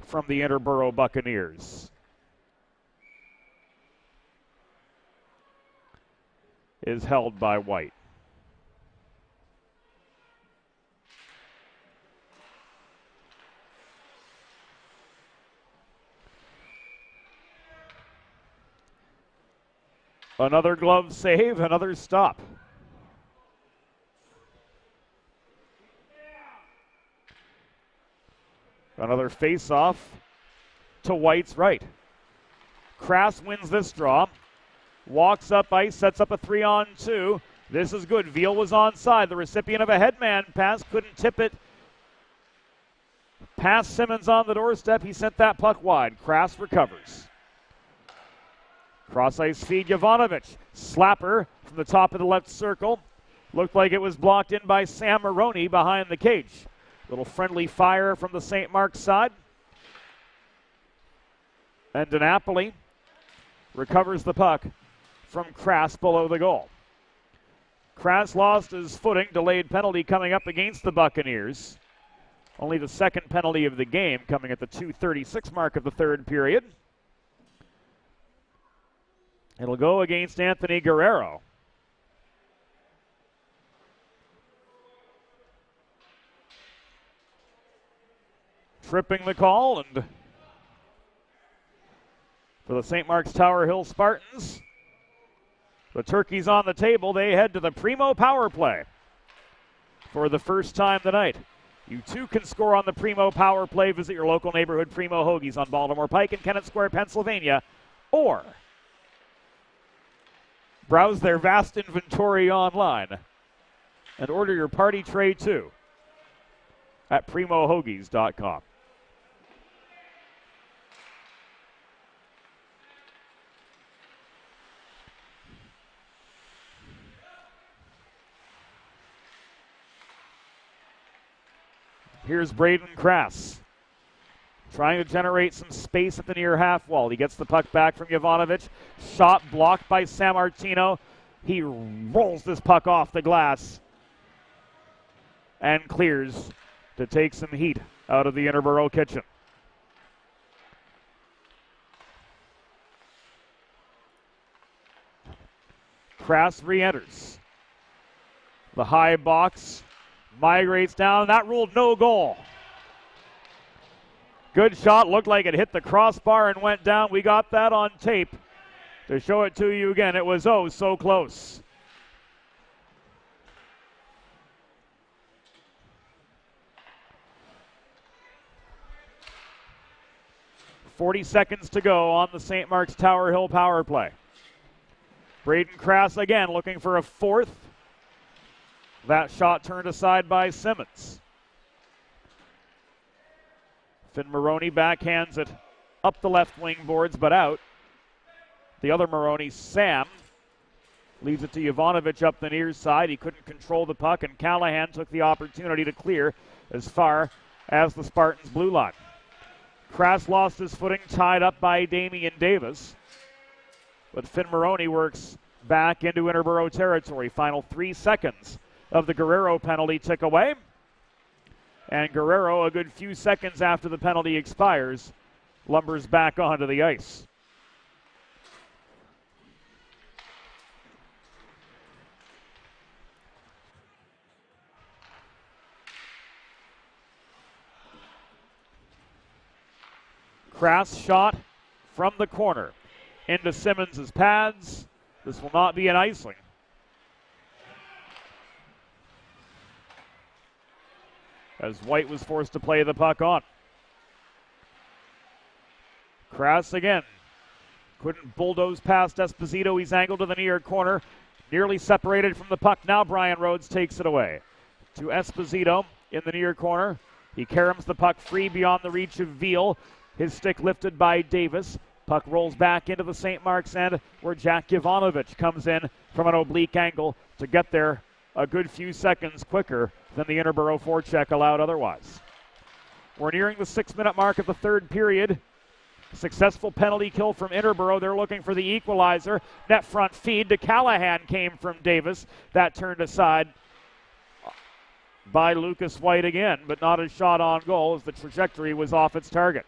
from the Interboro Buccaneers, is held by White. Another glove save, another stop. Another face-off to White's right. Crass wins this draw. Walks up ice, sets up a 3-on-2. This is good. Veal was onside. The recipient of a headman pass couldn't tip it past Simmons on the doorstep. He sent that puck wide. Crass recovers. Cross-ice feed, Jovanovic. Slapper from the top of the left circle. Looked like it was blocked in by Sam Maroney behind the cage. Little friendly fire from the St. Mark's side. And DiNapoli recovers the puck from Crass below the goal. Kras lost his footing. Delayed penalty coming up against the Buccaneers. Only the second penalty of the game coming at the 2:36 mark of the third period. It'll go against Anthony Guerrero. Tripping the call, and for the St. Mark's Tower Hill Spartans, the turkey's on the table. They head to the Primo power play for the first time tonight. You too can score on the Primo power play. Visit your local neighborhood Primo Hoagies on Baltimore Pike in Kennett Square, Pennsylvania, or browse their vast inventory online and order your party tray too at primohoagies.com. Here's Braden Kras trying to generate some space at the near half wall. He gets the puck back from Jovanovic. Shot blocked by Sammartino. He rolls this puck off the glass and clears to take some heat out of the Interboro kitchen. Kras re-enters. The high box migrates down. That ruled no goal. Good shot. Looked like it hit the crossbar and went down. We got that on tape to show it to you again. It was oh so close. .40 seconds to go on the St. Mark's Tower Hill power play. Braden Kras again looking for a fourth. That shot turned aside by Simmons. Finn Maroney backhands it up the left wing boards, but out. The other Maroney, Sam, leaves it to Jovanovic up the near side. He couldn't control the puck, and Callahan took the opportunity to clear as far as the Spartans' blue line. Kras lost his footing, tied up by Damian Davis. But Finn Maroney works back into Interboro territory. Final 3 seconds of the Guerrero penalty tick away. And Guerrero, a good few seconds after the penalty expires, lumbers back onto the ice. Kras shot from the corner into Simmons' pads. This will not be an icing. As White was forced to play the puck on. Kras again. Couldn't bulldoze past Esposito. He's angled to the near corner. Nearly separated from the puck. Now Brian Rhodes takes it away. To Esposito in the near corner. He caroms the puck free beyond the reach of Veal. His stick lifted by Davis. Puck rolls back into the St. Mark's end where Jack Jovanovic comes in from an oblique angle to get there a good few seconds quicker than the Interboro forecheck allowed otherwise. We're nearing the 6-minute mark of the third period. Successful penalty kill from Interboro. They're looking for the equalizer. Net front feed to Callahan came from Davis. That turned aside by Lucas White again, but not a shot on goal as the trajectory was off its target.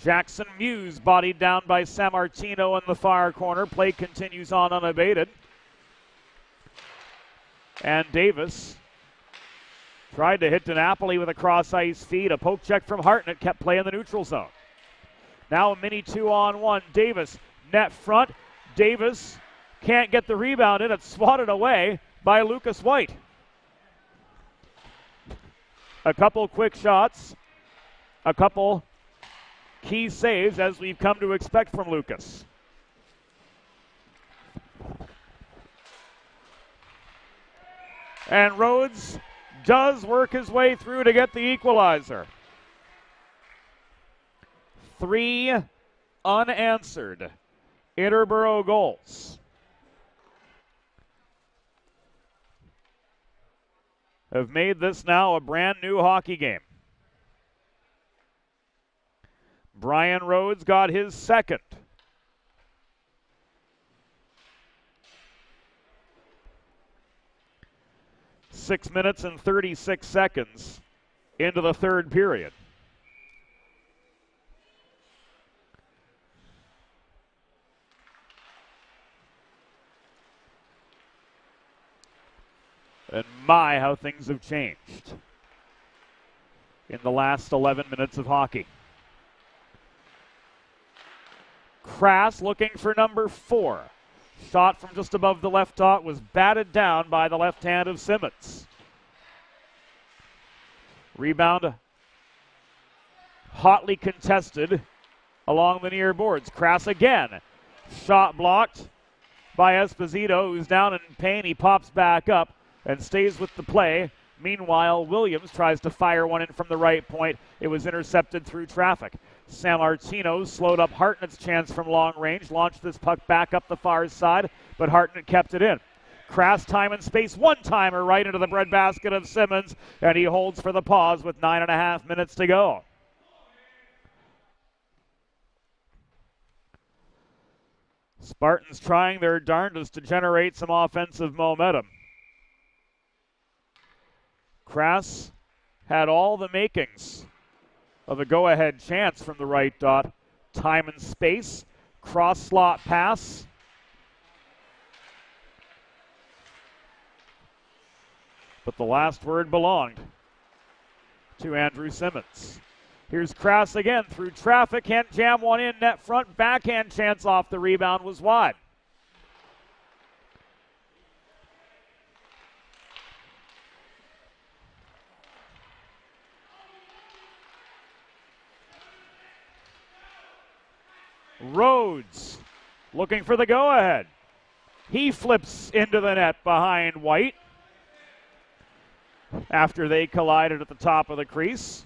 Jackson Muse bodied down by Sammartino in the far corner. Play continues on unabated. And Davis tried to hit DiNapoli with a cross-ice feed. A poke check from Hartnett kept play in the neutral zone. Now a mini 2-on-1. Davis, net front. Davis can't get the rebound in. It's swatted away by Lucas White. A couple quick shots. A couple key saves, as we've come to expect from Lucas. And Rhodes does work his way through to get the equalizer. 3 unanswered Interboro goals have made this now a brand new hockey game. Brian Rhodes got his second. 6 minutes and 36 seconds into the third period. And my, how things have changed in the last 11 minutes of hockey. Crass looking for number 4. Shot from just above the left dot was batted down by the left hand of Simmons. Rebound hotly contested along the near boards. Crass again. Shot blocked by Esposito, who's down in pain. He pops back up and stays with the play. Meanwhile, Williams tries to fire one in from the right point. It was intercepted through traffic. Sammartino slowed up Hartnett's chance from long range, launched this puck back up the far side, but Hartnett kept it in. Crass time and space, one-timer right into the breadbasket of Simmons, and he holds for the pause with 9.5 minutes to go. Spartans trying their darndest to generate some offensive momentum. Crass had all the makings of a go-ahead chance from the right dot. Time and space, cross-slot pass. But the last word belonged to Andrew Simmons. Here's Crass again through traffic. Can't jam one in net front. Backhand chance off the rebound was wide. Rhodes looking for the go-ahead. He flips into the net behind White after they collided at the top of the crease.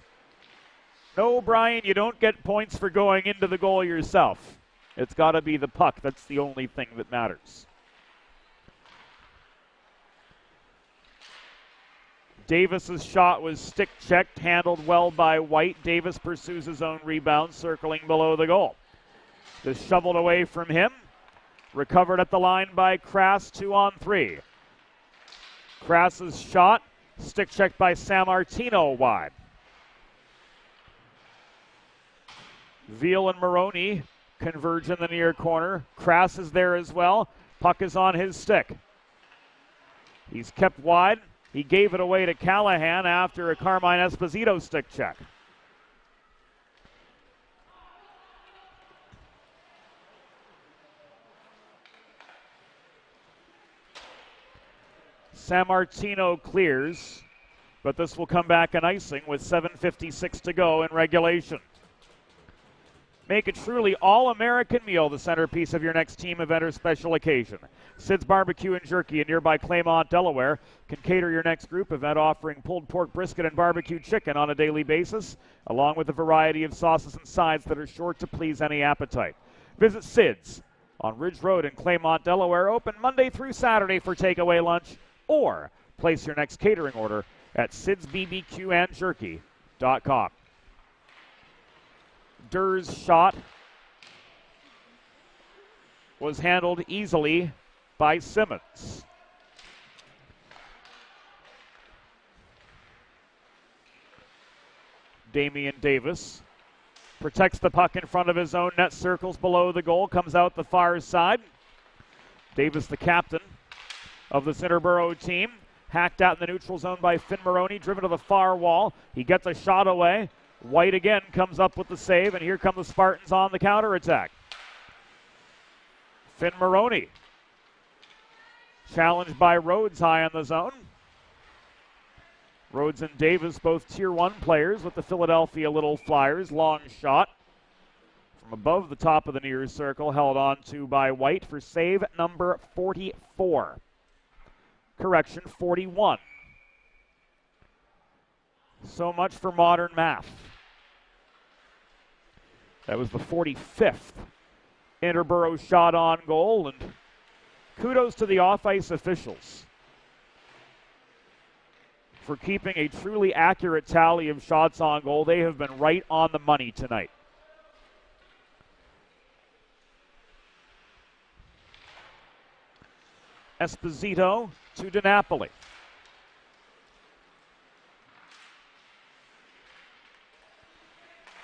No, Brian, you don't get points for going into the goal yourself. It's got to be the puck. That's the only thing that matters. Davis's shot was stick-checked, handled well by White. Davis pursues his own rebound, circling below the goal. This shoveled away from him. Recovered at the line by Crass, 2-on-3. Crass's shot, stick-checked by Sammartino wide. Veal and Maroney converge in the near corner. Crass is there as well. Puck is on his stick. He's kept wide. He gave it away to Callahan after a Carmine Esposito stick check. Sammartino clears, but this will come back an icing with 7:56 to go in regulation. Make a truly all-American meal the centerpiece of your next team event or special occasion. Sid's Barbecue and Jerky in nearby Claymont, Delaware can cater your next group event, offering pulled pork brisket and barbecue chicken on a daily basis, along with a variety of sauces and sides that are sure to please any appetite. Visit Sid's on Ridge Road in Claymont, Delaware, open Monday through Saturday for takeaway lunch, or place your next catering order at sidsbbqandjerky.com. Durr's shot was handled easily by Simmons. Damian Davis protects the puck in front of his own net, circles below the goal, comes out the far side. Davis, the captain of this Interboro team, hacked out in the neutral zone by Finn Maroney, driven to the far wall. He gets a shot away. White again comes up with the save, and here come the Spartans on the counterattack. Finn Maroney challenged by Rhodes high on the zone. Rhodes and Davis, both Tier 1 players with the Philadelphia Little Flyers. Long shot from above the top of the near circle, held on to by White for save number 44. Correction, 41. So much for modern math. That was the 45th Interboro shot on goal, and kudos to the off-ice officials for keeping a truly accurate tally of shots on goal. They have been right on the money tonight. Esposito to DiNapoli.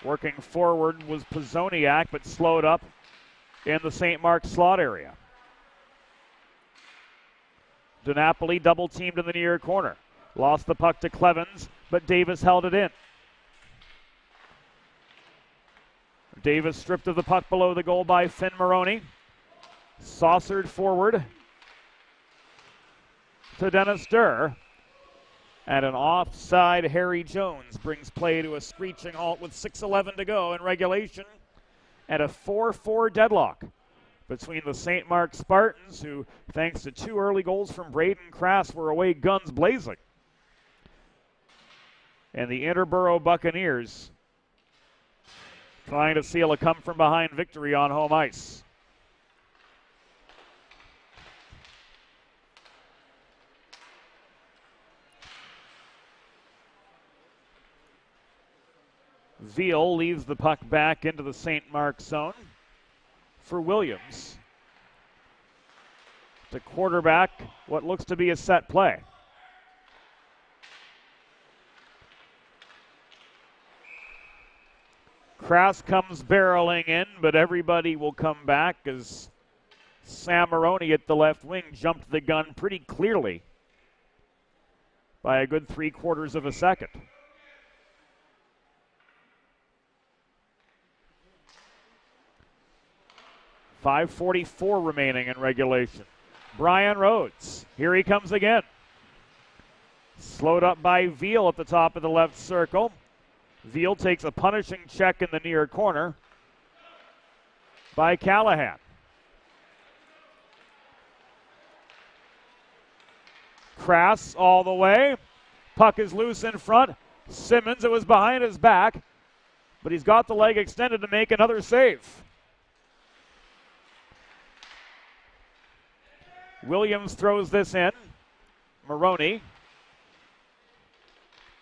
Working forward was Pizzoniak, but slowed up in the St. Mark's slot area. DiNapoli double teamed in the near corner. Lost the puck to Clevens, but Davis held it in. Davis stripped of the puck below the goal by Finn Maroney. Saucered forward to Dennis Durr. And an offside Harry Jones brings play to a screeching halt with 6:11 to go in regulation. And a 4-4 deadlock between the St. Mark's Spartans, who, thanks to 2 early goals from Braden Crass, were away guns blazing, and the Interboro Buccaneers trying to seal a come-from-behind victory on home ice. Veal leaves the puck back into the St. Mark's zone for Williams to quarterback what looks to be a set play. Crass comes barreling in, but everybody will come back as Sam Maroney at the left wing jumped the gun pretty clearly by a good 3/4 of a second. .5:44 remaining in regulation. Brian Rhodes, here he comes again. Slowed up by Veal at the top of the left circle. Veal takes a punishing check in the near corner by Callahan. Crass all the way. Puck is loose in front. Simmons, it was behind his back, but he's got the leg extended to make another save. Williams throws this in. Maroney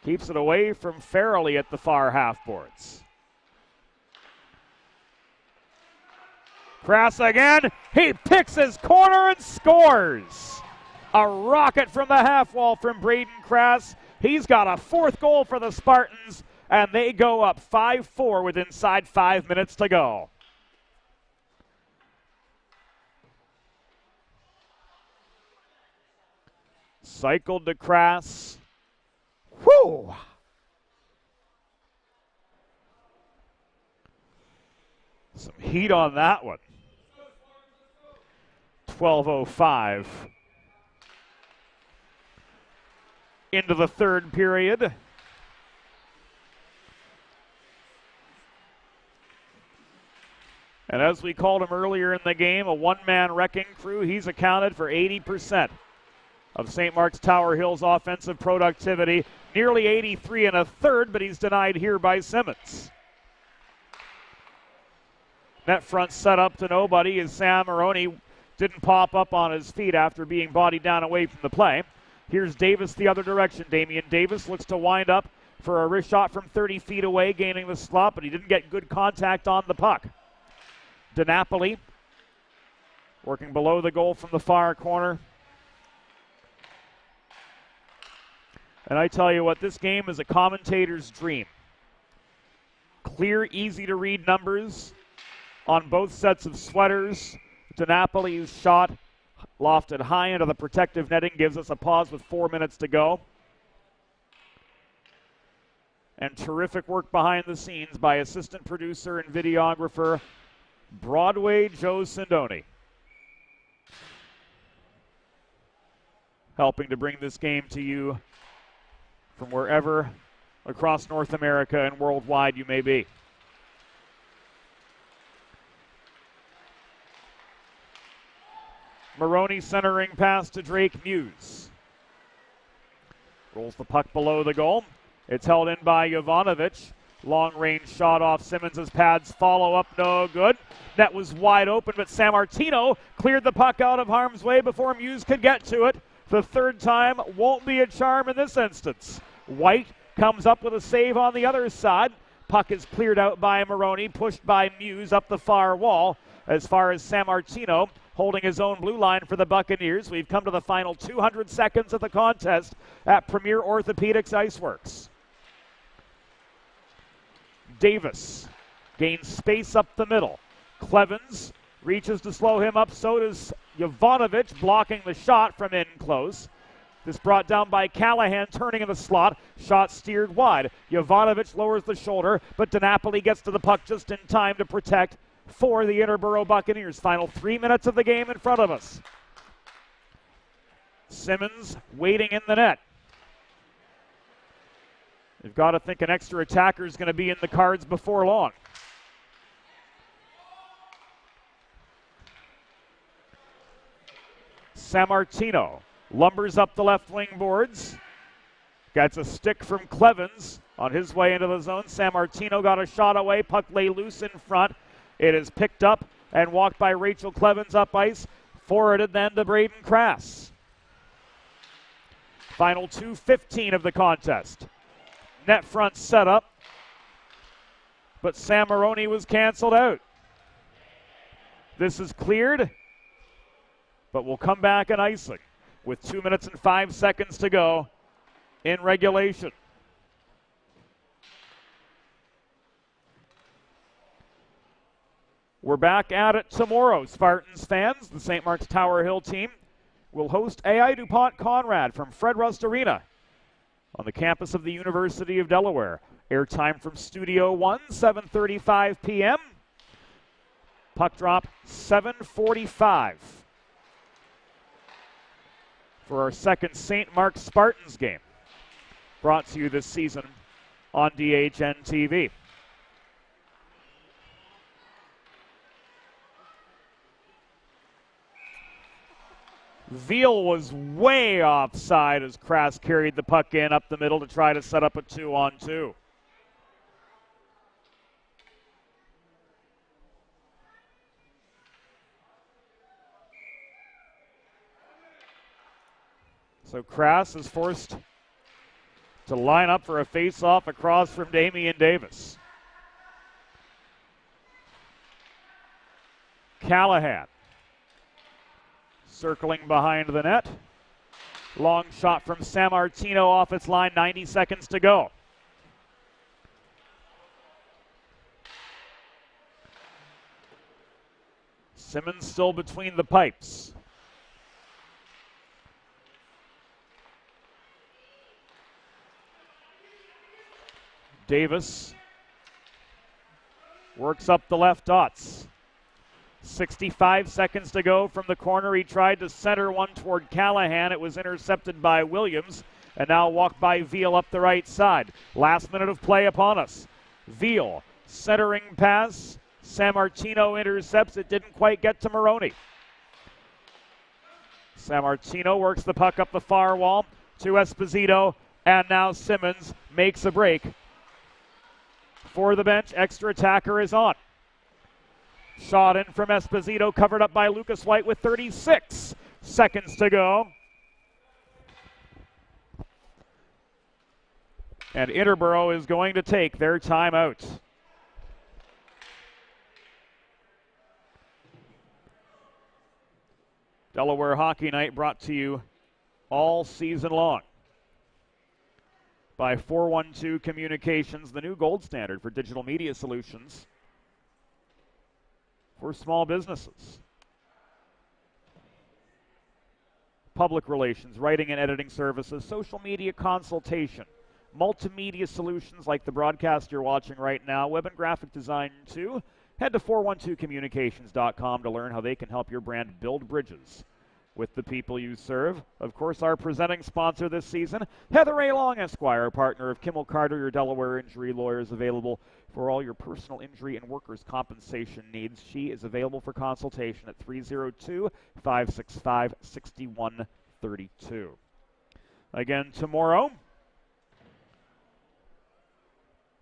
keeps it away from Farrelly at the far half boards. Crass again. He picks his corner and scores. A rocket from the half wall from Braden Crass. He's got a 4th goal for the Spartans, and they go up 5-4 with inside 5 minutes to go. Cycled to Crass. Whew! Some heat on that one. 12:05 into the third period. And as we called him earlier in the game, a one-man wrecking crew. He's accounted for 80% of St. Mark's Tower Hill's offensive productivity. Nearly 83 and a third, but he's denied here by Simmons. Net front set up to nobody as Sam Maroney didn't pop up on his feet after being bodied down away from the play. Here's Davis the other direction. Damian Davis looks to wind up for a wrist shot from 30 feet away, gaining the slot, but he didn't get good contact on the puck. DiNapoli working below the goal from the far corner. And I tell you what, this game is a commentator's dream. Clear, easy-to-read numbers on both sets of sweaters. DiNapoli's shot lofted high into the protective netting gives us a pause with 4 minutes to go. And terrific work behind the scenes by assistant producer and videographer Broadway Joe Sindoni, helping to bring this game to you from wherever across North America and worldwide you may be. Maroney centering pass to Drake Muse. Rolls the puck below the goal. It's held in by Jovanovic. Long-range shot off Simmons' pads. Follow-up, no good. Net was wide open, but Sammartino cleared the puck out of harm's way before Muse could get to it. The third time won't be a charm in this instance. White comes up with a save on the other side. Puck is cleared out by Maroney, pushed by Muse up the far wall. As far as Sammartino holding his own blue line for the Buccaneers. We've come to the final 200 seconds of the contest at Premier Orthopaedics IceWorks. Davis gains space up the middle. Clevens reaches to slow him up. So does Jovanovic, blocking the shot from in close. This brought down by Callahan, turning in the slot. Shot steered wide. Jovanovic lowers the shoulder, but DiNapoli gets to the puck just in time to protect for the Interboro Buccaneers. Final 3 minutes of the game in front of us. Simmons waiting in the net. You've got to think an extra attacker is going to be in the cards before long. Sammartino lumbers up the left wing boards. Gets a stick from Clevens on his way into the zone. Sammartino got a shot away. Puck lay loose in front. It is picked up and walked by Rachel Clevens up ice. Forwarded then to Braden Crass. Final 2:15 of the contest. Net front setup, but Sam Maroney was canceled out. This is cleared, but we'll come back and icing with 2 minutes and 5 seconds to go in regulation. We're back at it tomorrow, Spartans fans. The St. Mark's Tower Hill team will host AI DuPont Conrad from Fred Rust Arena on the campus of the University of Delaware. Airtime from Studio 1, 7:35 p.m. Puck drop 7:45 for our second St. Mark's Spartans game, brought to you this season on DHN TV. Veal was way offside as Crass carried the puck in up the middle to try to set up a 2-on-2. So Crass is forced to line up for a face-off across from Damian Davis. Callahan circling behind the net. Long shot from Sammartino off its line, 90 seconds to go. Simmons still between the pipes. Davis works up the left dots. 65 seconds to go from the corner. He tried to center one toward Callahan. It was intercepted by Williams, and now walked by Veal up the right side. Last minute of play upon us. Veal centering pass. Sammartino intercepts. It didn't quite get to Maroney. Sammartino works the puck up the far wall to Esposito, and now Simmons makes a break for the bench. Extra attacker is on. Shot in from Esposito, covered up by Lucas White with 36 seconds to go. And Interboro is going to take their timeout. Delaware Hockey Night brought to you all season long by 412 Communications, the new gold standard for digital media solutions for small businesses. Public relations, writing and editing services, social media consultation, multimedia solutions like the broadcast you're watching right now, web and graphic design too. Head to 412communications.com to learn how they can help your brand build bridges with the people you serve. Of course, our presenting sponsor this season, Heather A. Long, Esquire, partner of Kimmel Carter, your Delaware injury lawyer, is available for all your personal injury and workers' compensation needs. She is available for consultation at 302-565-6132. Again, tomorrow,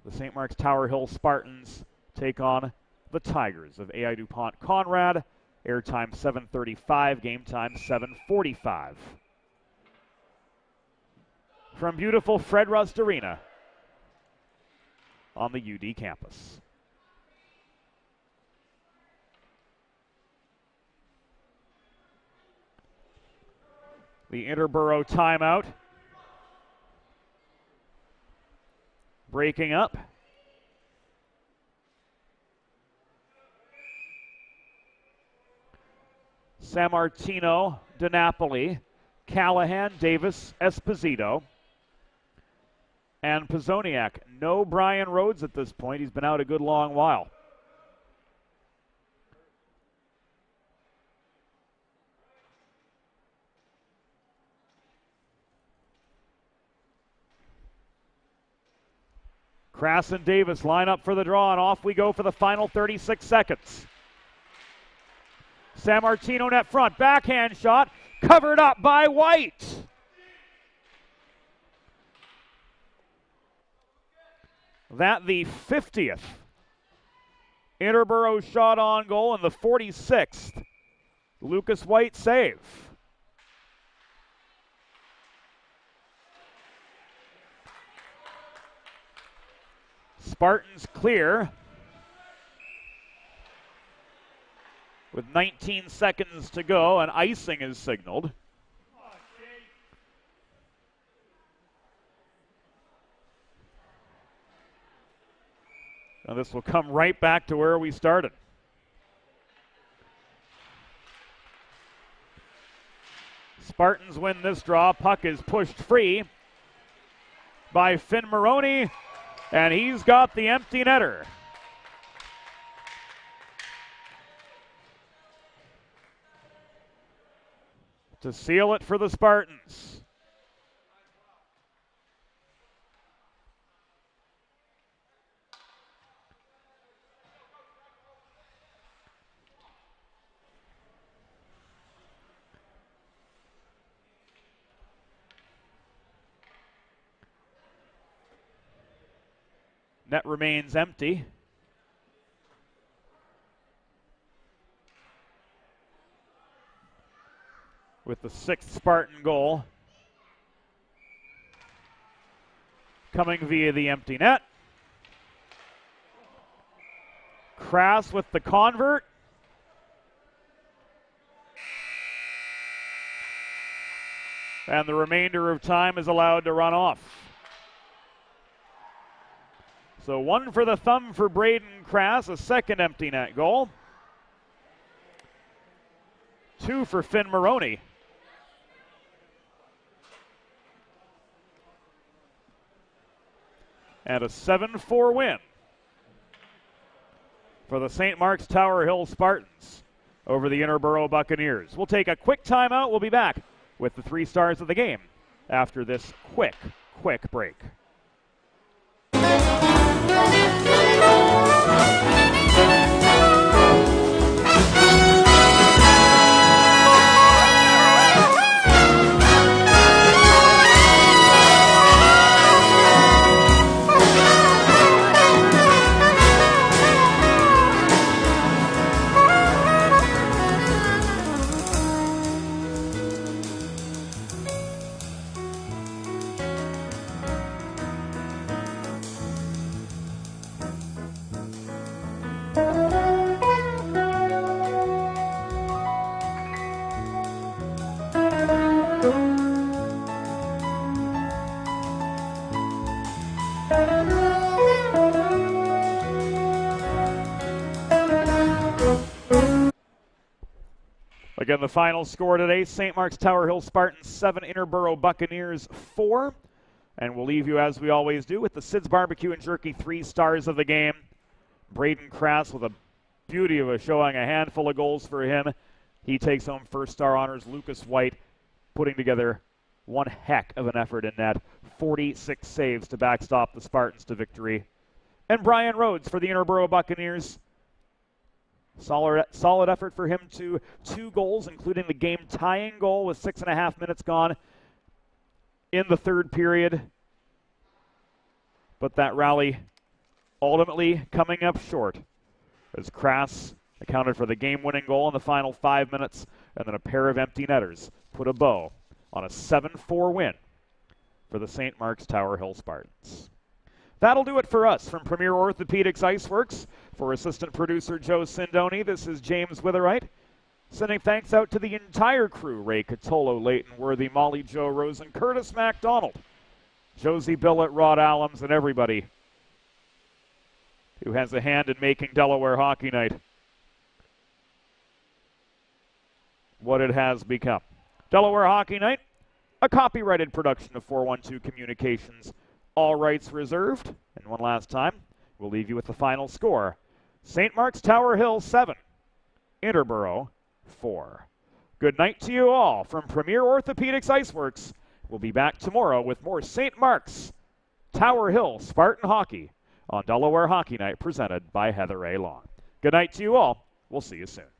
the St. Mark's Tower Hill Spartans take on the Tigers of AI DuPont Conrad. Airtime 7:35, game time 7:45. From beautiful Fred Rust Arena on the UD campus. The Interboro timeout breaking up. Sammartino, DiNapoli, Callahan, Davis, Esposito, and Pizzoniak. No Brian Rhodes at this point. He's been out a good long while. Crass and Davis line up for the draw, and off we go for the final 36 seconds. Sammartino net front, backhand shot, covered up by White. That the 50th Interboro shot on goal and the 46th Lucas White save. Spartans clear with 19 seconds to go, and icing is signaled. Now this will come right back to where we started. Spartans win this draw. Puck is pushed free by Finn Maroney, and he's got the empty netter. To seal it for the Spartans. Net remains empty. With the 6th Spartan goal coming via the empty net. Crass with the convert. And the remainder of time is allowed to run off. So 1 for the thumb for Braden Crass, a second empty net goal. 2 for Finn Maroney. And a 7-4 win for the St. Mark's Tower Hill Spartans over the Interboro Buccaneers. We'll take a quick timeout. We'll be back with the 3 stars of the game after this quick break. Again, the final score today, St. Mark's Tower Hill Spartans 7, Interboro Buccaneers 4. And we'll leave you, as we always do, with the Sid's Barbecue and Jerky 3 stars of the game. Braden Crass with a beauty of a showing, a handful of goals for him. He takes home first star honors. Lucas White putting together one heck of an effort in net. 46 saves to backstop the Spartans to victory. And Brian Rhodes for the Interboro Buccaneers. Solid effort for him to 2 goals, including the game-tying goal with 6.5 minutes gone in the third period. But that rally ultimately coming up short as Crass accounted for the game-winning goal in the final 5 minutes, and then a pair of empty netters put a bow on a 7-4 win for the St. Mark's Tower Hill Spartans. That'll do it for us from Premier Orthopaedics IceWorks. For assistant producer Joe Sindoni, this is James Witherite. Sending thanks out to the entire crew, Ray Catolo, Leighton Worthy, Molly Jo Rosen, Curtis MacDonald, Josie Billett, Rod Allums, and everybody who has a hand in making Delaware Hockey Night what it has become. Delaware Hockey Night, a copyrighted production of 412 Communications, all rights reserved. And one last time, we'll leave you with the final score. St. Mark's Tower Hill 7, Interboro 4. Good night to you all from Premier Orthopaedics IceWorks. We'll be back tomorrow with more St. Mark's Tower Hill Spartan Hockey on Delaware Hockey Night presented by Heather A. Long. Good night to you all. We'll see you soon.